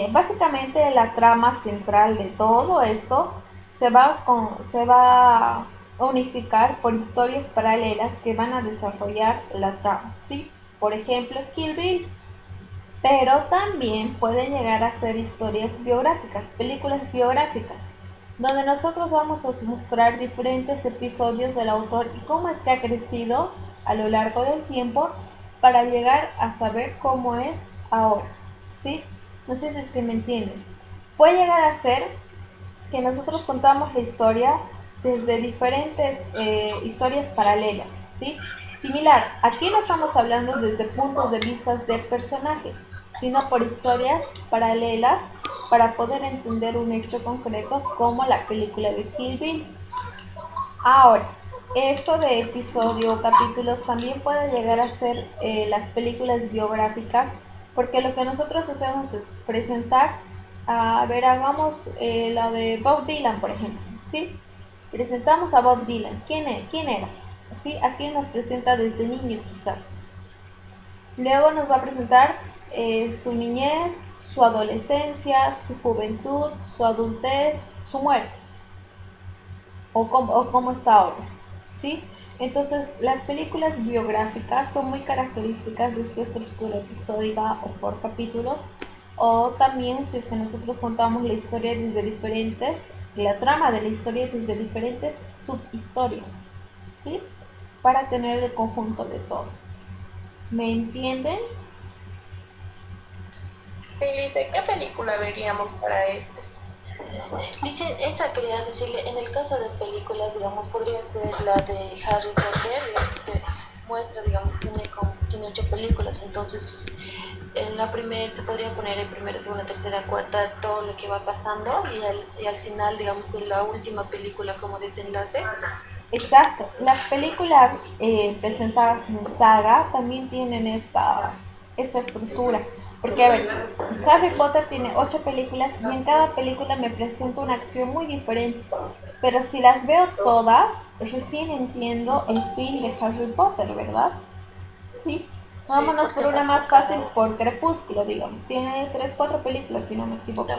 básicamente la trama central de todo esto se va a unificar por historias paralelas que van a desarrollar la trama, ¿sí? Por ejemplo, Kill Bill. Pero también pueden llegar a ser historias biográficas, películas biográficas, donde nosotros vamos a mostrar diferentes episodios del autor y cómo es que ha crecido a lo largo del tiempo para llegar a saber cómo es ahora, ¿sí? No sé si es que me entienden. Puede llegar a ser que nosotros contamos la historia desde diferentes historias paralelas, ¿sí? Similar, aquí no estamos hablando desde puntos de vista de personajes, sino por historias paralelas para poder entender un hecho concreto como la película de Kill Bill. Ahora, esto de episodio o capítulos también puede llegar a ser las películas biográficas, porque lo que nosotros hacemos es presentar, a ver, hagamos la de Bob Dylan, por ejemplo, ¿sí? Presentamos a Bob Dylan. ¿Quién era? ¿Sí? Aquí nos presenta desde niño quizás. Luego nos va a presentar su niñez, su adolescencia, su juventud, su adultez, su muerte, o cómo está ahora, ¿sí? Entonces, las películas biográficas son muy características de esta estructura episódica o por capítulos, o también si es que nosotros contamos la historia desde la trama de la historia desde diferentes subhistorias, ¿sí? Para tener el conjunto de todo. ¿Me entienden? Sí, Lice, ¿qué película veríamos para esto? Dice, esa quería decirle, en el caso de películas, digamos, podría ser la de Harry Potter, que muestra, digamos, tiene 8 películas, entonces en la primera se podría poner en primera, segunda, tercera, cuarta todo lo que va pasando y al final, digamos, de la última película como desenlace. Exacto, las películas presentadas en saga también tienen esta estructura, porque a ver, Harry Potter tiene 8 películas y en cada película me presenta una acción muy diferente, pero si las veo todas, recién entiendo el fin de Harry Potter, ¿verdad? Sí, vámonos por una más fácil, por Crepúsculo, digamos, tiene 3, 4 películas si no me equivoco.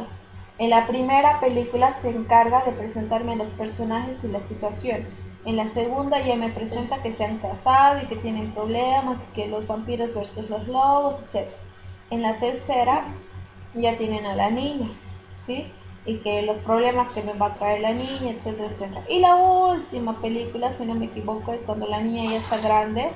En la primera película se encarga de presentarme a los personajes y la situación. En la segunda ya me presenta que se han casado y que tienen problemas, y que los vampiros versus los lobos, etc. En la tercera ya tienen a la niña, ¿sí? Y que los problemas que me va a traer la niña, etcétera, etcétera. Y la última película, si no me equivoco, es cuando la niña ya está grande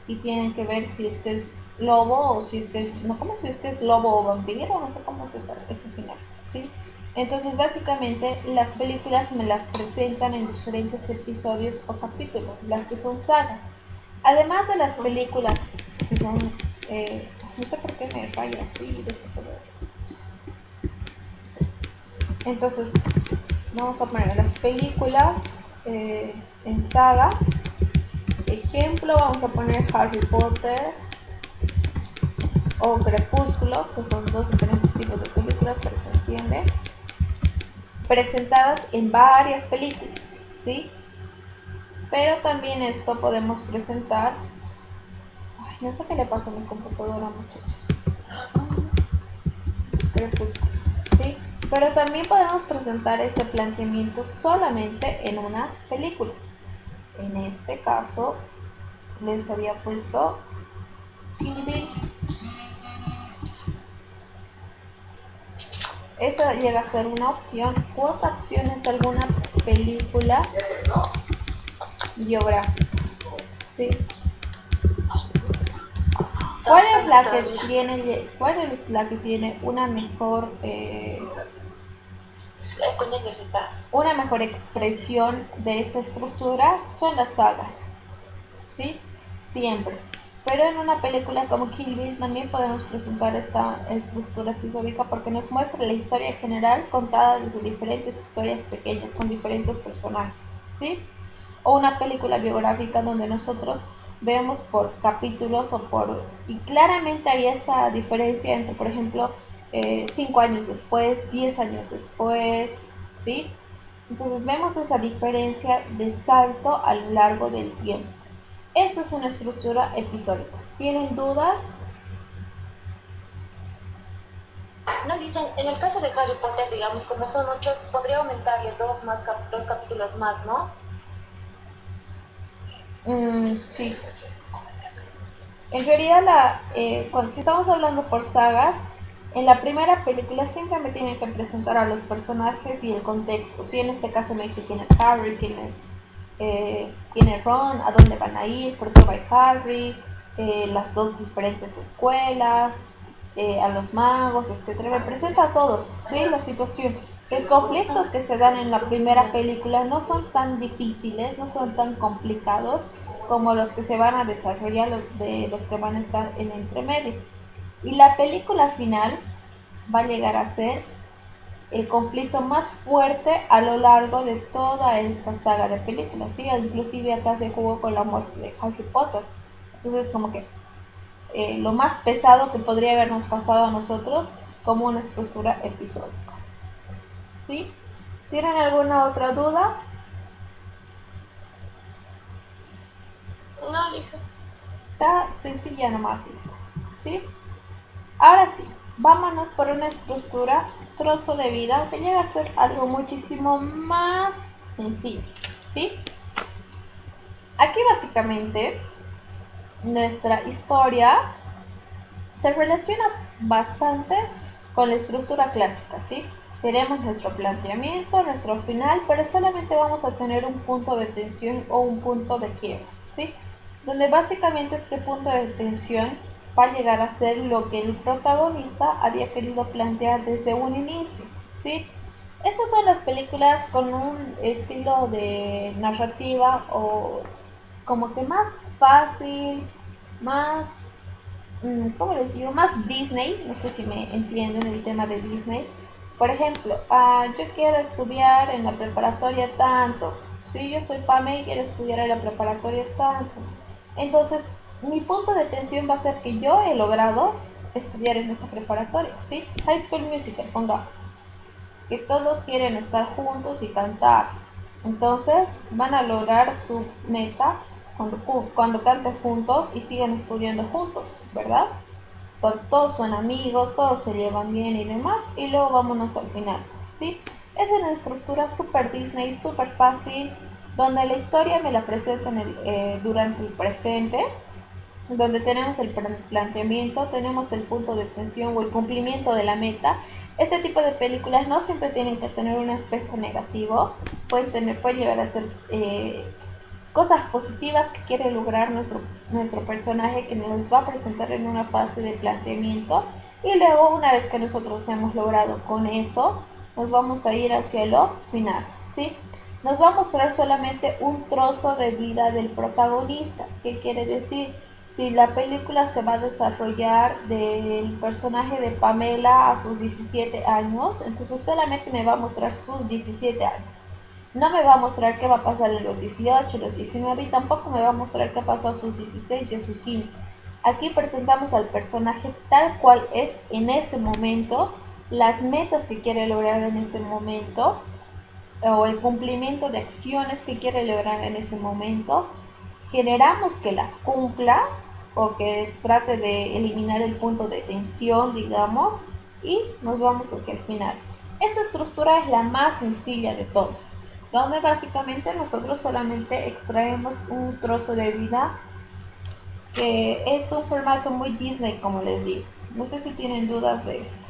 y tienen que ver si es que es lobo o si es que es, no, como si es que es lobo o vampiro, no sé cómo es ese final, ¿sí? Entonces, básicamente, las películas me las presentan en diferentes episodios o capítulos, las que son sagas. Además de las películas que son, no sé por qué me falla así, de este color. Entonces, vamos a poner las películas en saga. Ejemplo, vamos a poner Harry Potter o Crepúsculo, que son dos diferentes tipos de películas, pero se entiende. Presentadas en varias películas, ¿sí? Pero también esto podemos presentar... Ay, no sé qué le pasa a mi computadora, muchachos. Crepúsculo, ¿sí? Pero también podemos presentar este planteamiento solamente en una película. En este caso, les había puesto Kill Bill. Esa llega a ser una opción. Otra opción es alguna película biográfica, ¿sí? ¿Cuál es la que tiene una mejor Con ellos está. una mejor expresión de esta estructura? Son las sagas, ¿sí? Siempre. Pero en una película como Kill Bill también podemos presentar esta estructura episódica porque nos muestra la historia general contada desde diferentes historias pequeñas con diferentes personajes, ¿sí? O una película biográfica donde nosotros vemos por capítulos y claramente hay esta diferencia entre, por ejemplo, 5 años después, 10 años después, ¿sí? Entonces vemos esa diferencia de salto a lo largo del tiempo. Esta es una estructura episódica. ¿Tienen dudas? No, dicen, en el caso de Harry Potter, digamos, como son 8, podría aumentarle dos capítulos más, ¿no? Sí. En realidad, si estamos hablando por sagas, en la primera película siempre me tienen que presentar a los personajes y el contexto. Si en este caso me dice quién es Harry, quién es Ron, a dónde van a ir, por qué va Harry, las dos diferentes escuelas, a los magos, etcétera. Me presenta a todos, ¿sí? La situación. Los conflictos que se dan en la primera película no son tan difíciles, no son tan complicados como los que se van a desarrollar, de los que van a estar en entremedio. Y la película final va a llegar a ser el conflicto más fuerte a lo largo de toda esta saga de películas, ¿sí? Inclusive acá se jugó con la muerte de Harry Potter. Entonces como que lo más pesado que podría habernos pasado a nosotros como una estructura episódica, ¿sí? ¿Tienen alguna otra duda? No, Lisa. Está sencilla nomás esta, ¿sí? Ahora sí, vámonos por una estructura trozo de vida que llega a ser algo muchísimo más sencillo, ¿sí? Aquí básicamente nuestra historia se relaciona bastante con la estructura clásica, ¿sí? Tenemos nuestro planteamiento, nuestro final, pero solamente vamos a tener un punto de tensión o un punto de quiebra, ¿sí? Donde básicamente este punto de tensión va a llegar a ser lo que el protagonista había querido plantear desde un inicio, ¿sí? Estas son las películas con un estilo de narrativa o como que más fácil, más ¿cómo les digo? Más Disney, no sé si me entienden el tema de Disney. Por ejemplo, yo quiero estudiar en la preparatoria tantos. Si yo soy Pame y quiero estudiar en la preparatoria tantos. Entonces, mi punto de tensión va a ser que yo he logrado estudiar en esa preparatoria, ¿sí? High School Musical, pongamos. Que todos quieren estar juntos y cantar. Entonces, van a lograr su meta cuando canten juntos y sigan estudiando juntos, ¿verdad? Todos son amigos, todos se llevan bien y demás, y luego vámonos al final, ¿sí? Es una estructura super Disney, super fácil, donde la historia me la presentan durante el presente, donde tenemos el planteamiento, tenemos el punto de tensión o el cumplimiento de la meta. Este tipo de películas no siempre tienen que tener un aspecto negativo, pueden llegar a ser cosas positivas que quiere lograr nuestro personaje, que nos va a presentar en una fase de planteamiento, y luego una vez que nosotros hemos logrado con eso, nos vamos a ir hacia lo final, ¿sí? Nos va a mostrar solamente un trozo de vida del protagonista. ¿Qué quiere decir? Si la película se va a desarrollar del personaje de Pamela a sus 17 años, entonces solamente me va a mostrar sus 17 años. No me va a mostrar qué va a pasar en los 18, los 19 y tampoco me va a mostrar qué ha pasado a sus 16 y a sus 15. Aquí presentamos al personaje tal cual es en ese momento, las metas que quiere lograr en ese momento o el cumplimiento de acciones que quiere lograr en ese momento. Generamos que las cumpla o que trate de eliminar el punto de tensión, digamos, y nos vamos hacia el final. Esta estructura es la más sencilla de todas, donde básicamente nosotros solamente extraemos un trozo de vida, que es un formato muy Disney, como les digo. No sé si tienen dudas de esto.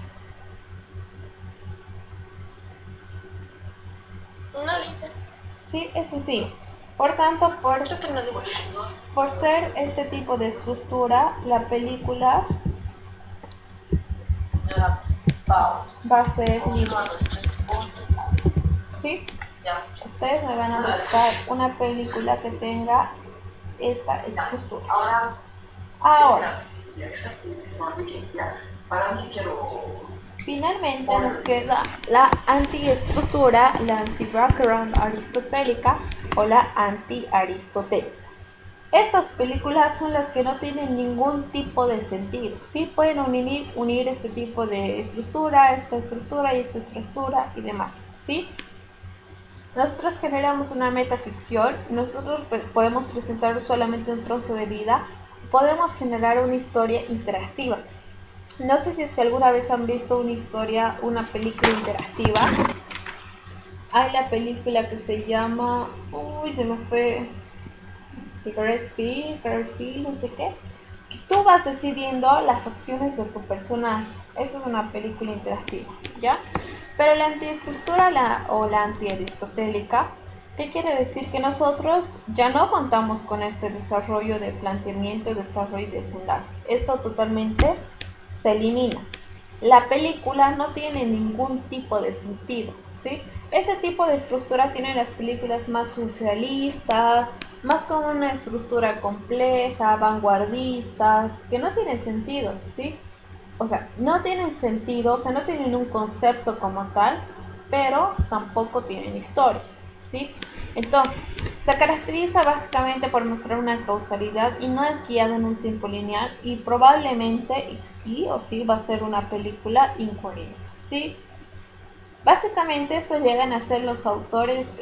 No, Lisa. Sí, es sencillo. Por tanto, Creo que no debo. por ser este tipo de estructura, la película va a ser libre. ¿Sí? Ustedes me van a buscar una película que tenga esta estructura. Ahora, finalmente nos queda la antiestructura, la anti-background aristotélica o la anti-aristotélica. Estas películas son las que no tienen ningún tipo de sentido, ¿sí? Pueden unir este tipo de estructura, esta estructura y esta estructura y demás, ¿sí? Nosotros generamos una metaficción, nosotros podemos presentar solamente un trozo de vida, podemos generar una historia interactiva. No sé si es que alguna vez han visto una película interactiva. Hay la película que se llama, se me fue, Garfield, no sé qué. Que tú vas decidiendo las acciones de tu personaje. Eso es una película interactiva, ¿ya? Pero la antiestructura o la antiaristotélica, ¿qué quiere decir? Que nosotros ya no contamos con este desarrollo de planteamiento, desarrollo y desenlace. Eso totalmente se elimina. La película no tiene ningún tipo de sentido, ¿sí? Este tipo de estructura tiene las películas más surrealistas, más con una estructura compleja, vanguardistas, que no tiene sentido, ¿sí? o sea, no tienen sentido, o sea, no tienen un concepto como tal, pero tampoco tienen historia, ¿sí? Entonces, se caracteriza básicamente por mostrar una causalidad y no es guiada en un tiempo lineal y probablemente sí o sí va a ser una película incoherente, ¿sí? Básicamente esto llegan a ser los autores,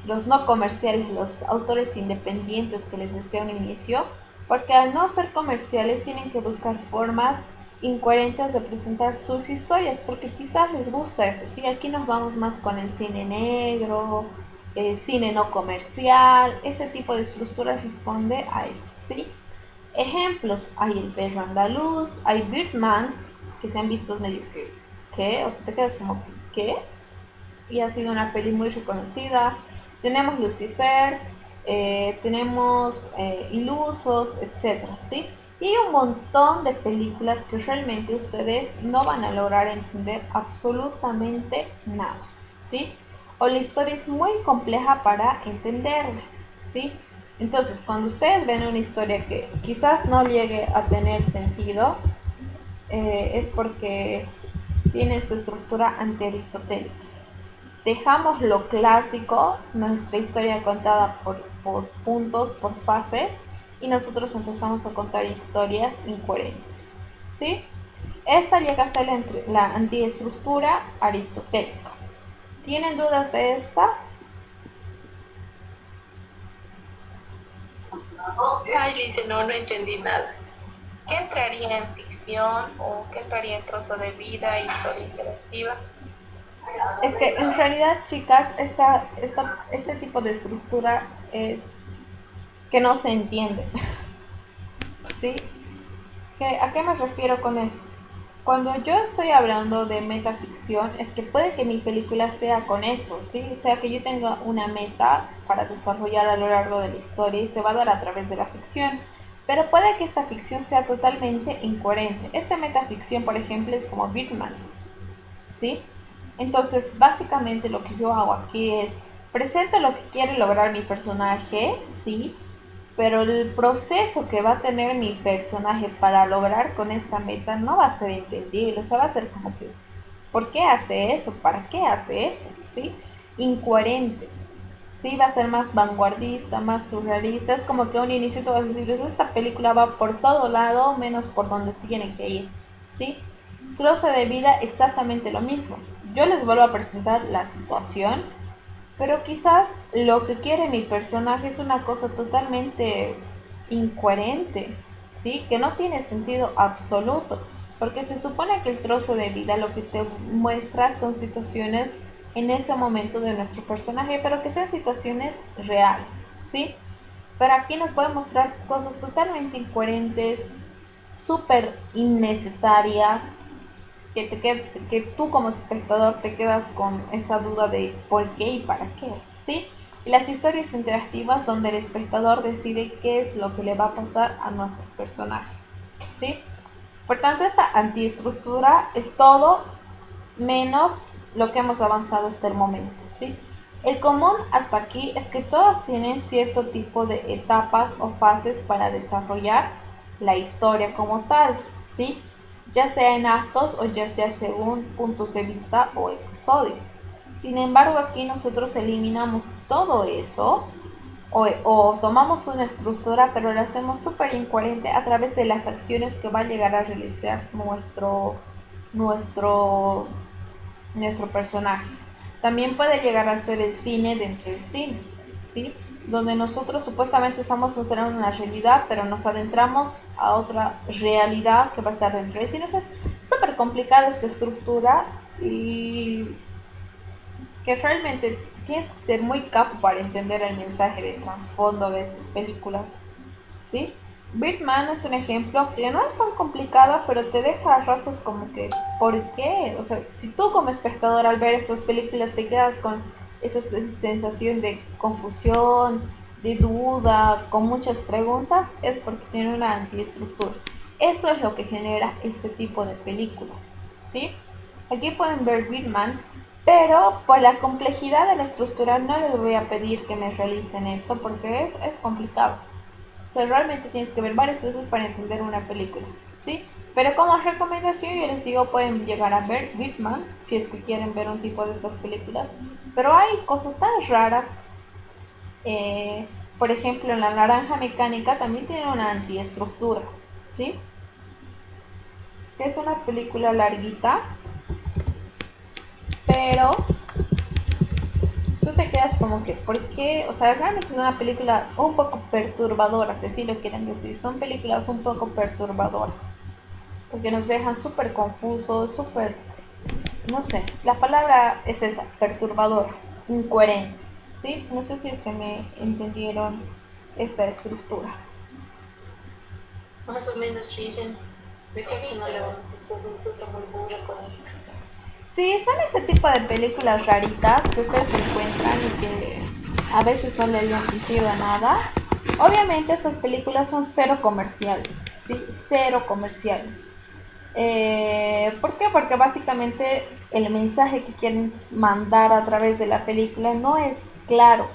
los no comerciales, los autores independientes que les decía un inicio, porque al no ser comerciales tienen que buscar formas incoherentes de presentar sus historias, porque quizás les gusta eso, ¿sí? Aquí nos vamos más con el cine negro, cine no comercial, ese tipo de estructura responde a esto, ¿sí? Ejemplos, hay El perro andaluz, hay Birdman, que se han visto medio que, ¿qué? O sea, te quedas como, ¿qué? Y ha sido una peli muy reconocida. Tenemos Lucifer, tenemos Ilusos, etcétera, ¿sí? Y hay un montón de películas que realmente ustedes no van a lograr entender absolutamente nada, ¿sí? O la historia es muy compleja para entenderla, ¿sí? Entonces, cuando ustedes ven una historia que quizás no llegue a tener sentido, es porque tiene esta estructura antiaristotélica. Dejamos lo clásico, nuestra historia contada por puntos, por fases, y nosotros empezamos a contar historias incoherentes, ¿sí? Esta llega a ser la antiestructura aristotélica. ¿Tienen dudas de esta? Ay, Lice, no entendí nada. ¿Qué entraría en ficción o qué entraría en trozo de vida, historia interactiva? Es que en realidad, chicas, este tipo de estructura es que no se entiende, ¿sí? ¿A qué me refiero con esto? Cuando yo estoy hablando de metaficción, es que puede que mi película sea con esto, ¿sí? O sea, que yo tenga una meta para desarrollar a lo largo de la historia y se va a dar a través de la ficción. Pero puede que esta ficción sea totalmente incoherente. Esta metaficción, por ejemplo, es como Birdman, ¿sí? Entonces, básicamente lo que yo hago aquí es presento lo que quiere lograr mi personaje, ¿sí? Pero el proceso que va a tener mi personaje para lograr con esta meta no va a ser entendible, o sea, va a ser como que, ¿por qué hace eso? ¿Para qué hace eso? ¿Sí? Incoherente. Sí, va a ser más vanguardista, más surrealista. Es como que a un inicio tú vas a decir, esta película va por todo lado, menos por donde tiene que ir. ¿Sí? Trozo de vida, exactamente lo mismo. Yo les vuelvo a presentar la situación, pero quizás lo que quiere mi personaje es una cosa totalmente incoherente, ¿sí? Que no tiene sentido absoluto, porque se supone que el trozo de vida lo que te muestra son situaciones en ese momento de nuestro personaje, pero que sean situaciones reales, ¿sí? Pero aquí nos puede mostrar cosas totalmente incoherentes, súper innecesarias, que tú como espectador te quedas con esa duda de por qué y para qué, ¿sí? Y las historias interactivas donde el espectador decide qué es lo que le va a pasar a nuestro personaje, ¿sí? Por tanto, esta antiestructura es todo menos lo que hemos avanzado hasta el momento, ¿sí? El común hasta aquí es que todas tienen cierto tipo de etapas o fases para desarrollar la historia como tal, ¿sí? Ya sea en actos o ya sea según puntos de vista o episodios. Sin embargo, aquí nosotros eliminamos todo eso o tomamos una estructura pero la hacemos súper incoherente a través de las acciones que va a llegar a realizar nuestro nuestro personaje. También puede llegar a ser el cine dentro del cine, ¿sí? Donde nosotros supuestamente estamos mostrando una realidad, pero nos adentramos a otra realidad que va a estar dentro del cine. O sea, es súper complicada esta estructura y que realmente tienes que ser muy capo para entender el mensaje de trasfondo de estas películas, ¿sí? Birdman es un ejemplo que no es tan complicada, pero te deja a ratos como que, ¿por qué? O sea, si tú como espectador al ver estas películas te quedas con esa sensación de confusión, de duda, con muchas preguntas, es porque tiene una antiestructura. Eso es lo que genera este tipo de películas, ¿sí? Aquí pueden ver Birdman, pero por la complejidad de la estructura no les voy a pedir que me realicen esto porque es complicado. O sea, realmente tienes que ver varias veces para entender una película, ¿sí? Pero como recomendación yo les digo, pueden llegar a ver Birdman si es que quieren ver un tipo de estas películas. Pero hay cosas tan raras. Por ejemplo, La Naranja Mecánica también tiene una antiestructura, ¿sí? Es una película larguita, pero tú te quedas como que, ¿por qué? O sea, realmente es una película un poco perturbadora, si así lo quieren decir. Son películas un poco perturbadoras, porque nos dejan súper confusos, súper, no sé, la palabra es esa, perturbadora, incoherente, ¿sí? No sé si es que me entendieron esta estructura. Más o menos dicen, mejor que no le vamos a hacer un fruto muy burro con eso. Sí, son ese tipo de películas raritas que ustedes encuentran y que a veces no le hayan sentido a nada. Obviamente estas películas son cero comerciales, ¿sí? Cero comerciales. ¿Por qué? Porque básicamente el mensaje que quieren mandar a través de la película no es claro,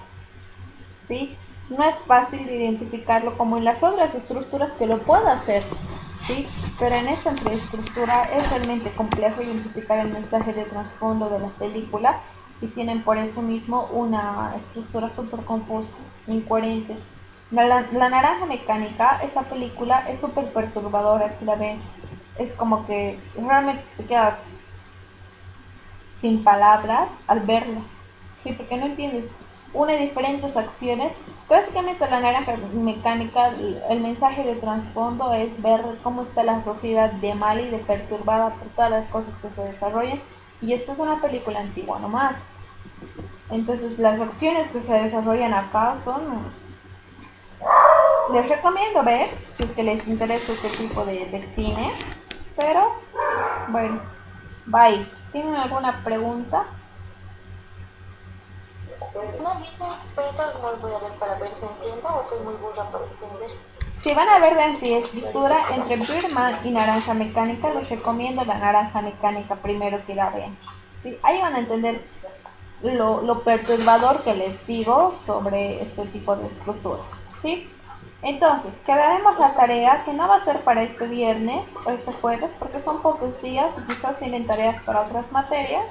¿sí? No es fácil de identificarlo como en las otras estructuras que lo puedo hacer, ¿sí? Pero en esta estructura es realmente complejo identificar el mensaje de trasfondo de la película y tienen por eso mismo una estructura súper confusa, incoherente. La Naranja Mecánica, esta película es súper perturbadora, si la ven, es como que realmente te quedas sin palabras al verla, ¿sí? Porque no entiendes, une diferentes acciones. Básicamente La Naranja Mecánica, el mensaje de trasfondo es ver cómo está la sociedad de mal y de perturbada por todas las cosas que se desarrollan, y esta es una película antigua nomás. Entonces las acciones que se desarrollan acá son... Les recomiendo ver si es que les interesa este tipo de cine, pero bueno, bye. ¿Tienen alguna pregunta? No dicen, pero de todos modos voy a ver para ver si entiendo o soy muy burra para entender. Si van a ver de antiestructura entre Birdman y Naranja Mecánica, les recomiendo La Naranja Mecánica primero que la vean. ¿Sí? Ahí van a entender lo perturbador que les digo sobre este tipo de estructura. ¿Sí? Entonces, quedaremos la tarea que no va a ser para este viernes o este jueves porque son pocos días y quizás tienen tareas para otras materias,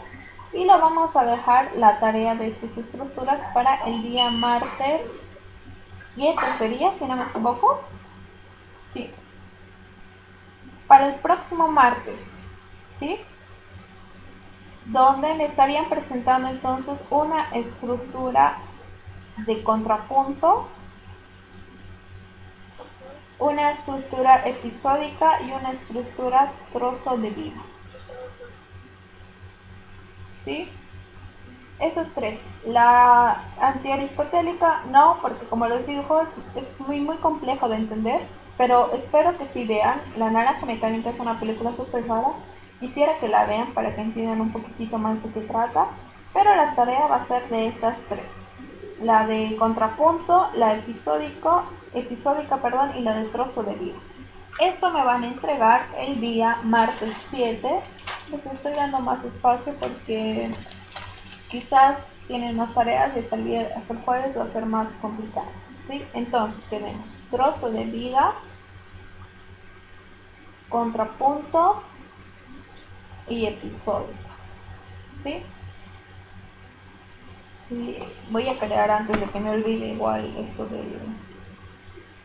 y lo vamos a dejar la tarea de estas estructuras para el día martes 7 sería, si no me equivoco. Sí, para el próximo martes, ¿sí? Donde me estarían presentando entonces una estructura de contrapunto, una estructura episódica y una estructura trozo de vida, ¿sí? Esas tres. La antiaristotélica no, porque como les digo, es muy complejo de entender, pero espero que sí vean. La Naranja Mecánica es una película súper rara. Quisiera que la vean para que entiendan un poquitito más de qué trata, pero la tarea va a ser de estas tres. La de contrapunto, la episódica, perdón, y la de trozo de vida. Esto me van a entregar el día martes 7. Les estoy dando más espacio porque quizás tienen más tareas y hasta el jueves va a ser más complicado, ¿sí? Entonces tenemos trozo de vida, contrapunto y episodio, ¿sí? Y voy a crear antes de que me olvide igual esto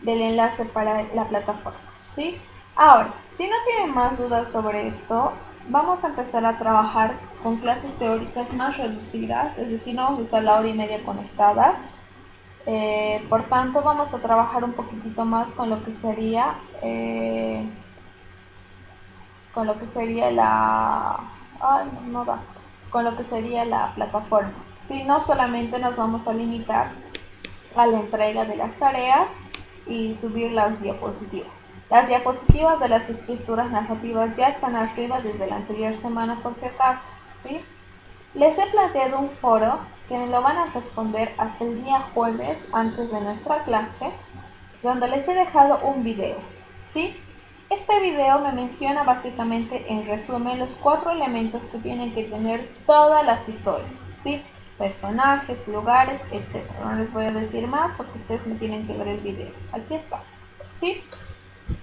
del enlace para la plataforma, ¿sí? Ahora, si no tienen más dudas sobre esto, vamos a empezar a trabajar con clases teóricas más reducidas, es decir, no vamos a estar la hora y media conectadas. Por tanto, vamos a trabajar un poquitito más con lo que sería con lo que sería la plataforma. ¿Sí? No solamente nos vamos a limitar a la entrega de las tareas y subir las diapositivas. Las diapositivas de las estructuras narrativas ya están arriba desde la anterior semana por si acaso, ¿sí? Les he planteado un foro que me lo van a responder hasta el día jueves antes de nuestra clase, donde les he dejado un video, ¿sí? Este video me menciona básicamente en resumen los 4 elementos que tienen que tener todas las historias, ¿sí? Personajes, lugares, etc. No les voy a decir más porque ustedes me tienen que ver el video. Aquí está, ¿sí?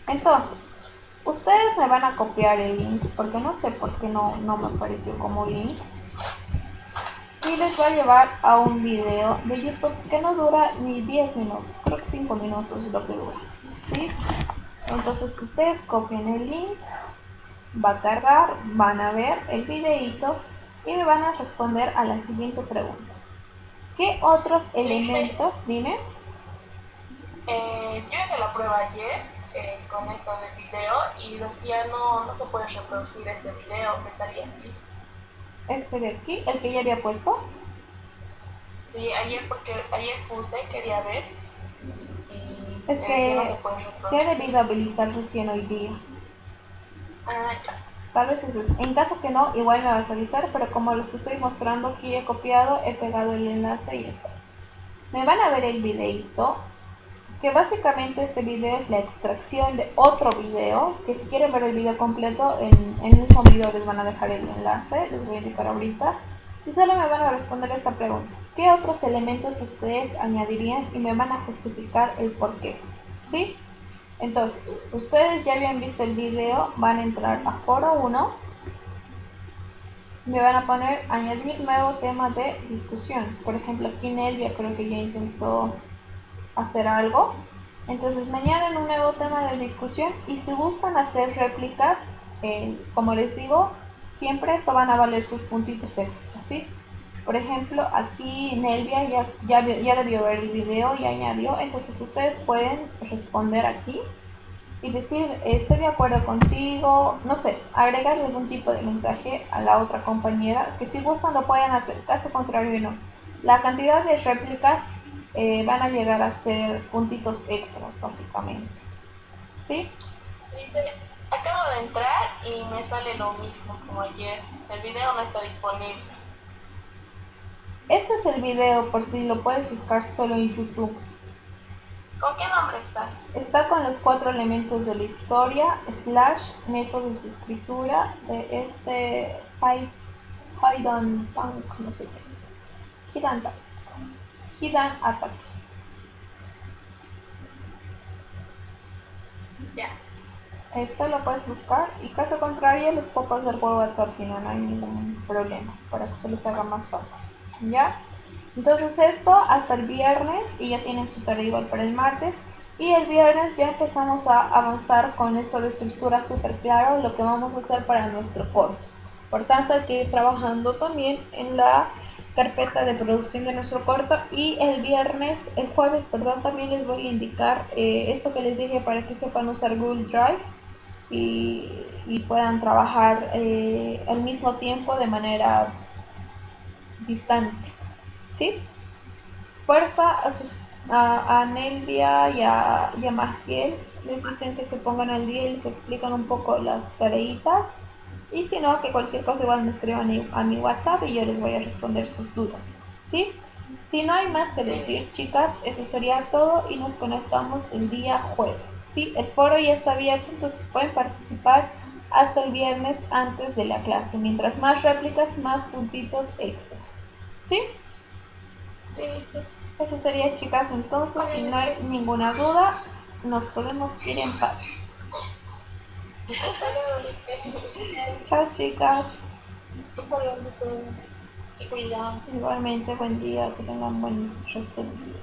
Entonces, Ustedes me van a copiar el link, porque no sé por qué no me apareció como link. Y les va a llevar a un video de YouTube que no dura ni 10 minutos, creo que 5 minutos es lo que dura, ¿sí? Entonces ustedes copian el link, va a cargar, van a ver el videito y me van a responder a la siguiente pregunta. ¿Qué otros elementos, dime? Yo hice la prueba ayer con esto del video y decía no se puede reproducir este video, me salía así. Este de aquí, el que ya había puesto. Sí, ayer puse, quería ver y Es decía no se que puede se reproducir. ha debido habilitar recién hoy día. Ah, ya. Tal vez es eso. En caso que no, igual me vas a avisar, pero como les estoy mostrando aquí he copiado, he pegado el enlace y ya está. Me van a ver el videito, que básicamente este video es la extracción de otro video, que si quieren ver el video completo, en el mismo video les van a dejar el enlace, les voy a indicar ahorita, y solo me van a responder esta pregunta. ¿Qué otros elementos ustedes añadirían? Y me van a justificar el por qué, ¿sí? Entonces, ustedes ya habían visto el video, van a entrar a foro 1, me van a poner añadir nuevo tema de discusión. Por ejemplo, aquí Nelvia creo que ya intentó hacer algo. Entonces me añaden un nuevo tema de discusión y si gustan hacer réplicas, como les digo, siempre esto van a valer sus puntitos extras, ¿sí? Por ejemplo, aquí Nelvia ya debió ver el video y añadió, entonces ustedes pueden responder aquí y decir, estoy de acuerdo contigo, no sé, agregar algún tipo de mensaje a la otra compañera, que si gustan lo pueden hacer, caso contrario no. La cantidad de réplicas van a llegar a ser puntitos extras básicamente, ¿sí? Dice, acabo de entrar y me sale lo mismo como ayer. El video no está disponible. Este es el video por si lo puedes buscar solo en YouTube. ¿Con qué nombre está? Está con los 4 elementos de la historia, / métodos de escritura de este Hidden Tank, no sé qué. Hidden Attack. Ya. Esto lo puedes buscar y caso contrario les puedo pasar por WhatsApp si no hay ningún problema para que se les haga más fácil. ¿Ya? Entonces esto hasta el viernes y ya tienen su tarea igual para el martes. Y el viernes ya empezamos a avanzar con esto de estructura súper claro, lo que vamos a hacer para nuestro corto. Por tanto, hay que ir trabajando también en la carpeta de producción de nuestro corto y el jueves, perdón, también les voy a indicar esto que les dije para que sepan usar Google Drive y puedan trabajar al mismo tiempo de manera distante, ¿sí? Porfa, a Nelvia y a Magiel les dicen que se pongan al día y les explican un poco las tareitas. Y si no, que cualquier cosa igual me escriban a mi WhatsApp y yo les voy a responder sus dudas, ¿sí? Si no hay más que decir, chicas, eso sería todo y nos conectamos el día jueves, ¿sí? El foro ya está abierto, entonces pueden participar hasta el viernes antes de la clase. Mientras más réplicas, más puntitos extras, ¿sí? Sí. Eso sería, chicas, entonces, si no hay ninguna duda, nos podemos ir en paz. Chao, chicas. Cuidado. Igualmente, buen día, que tengan buen resto de día.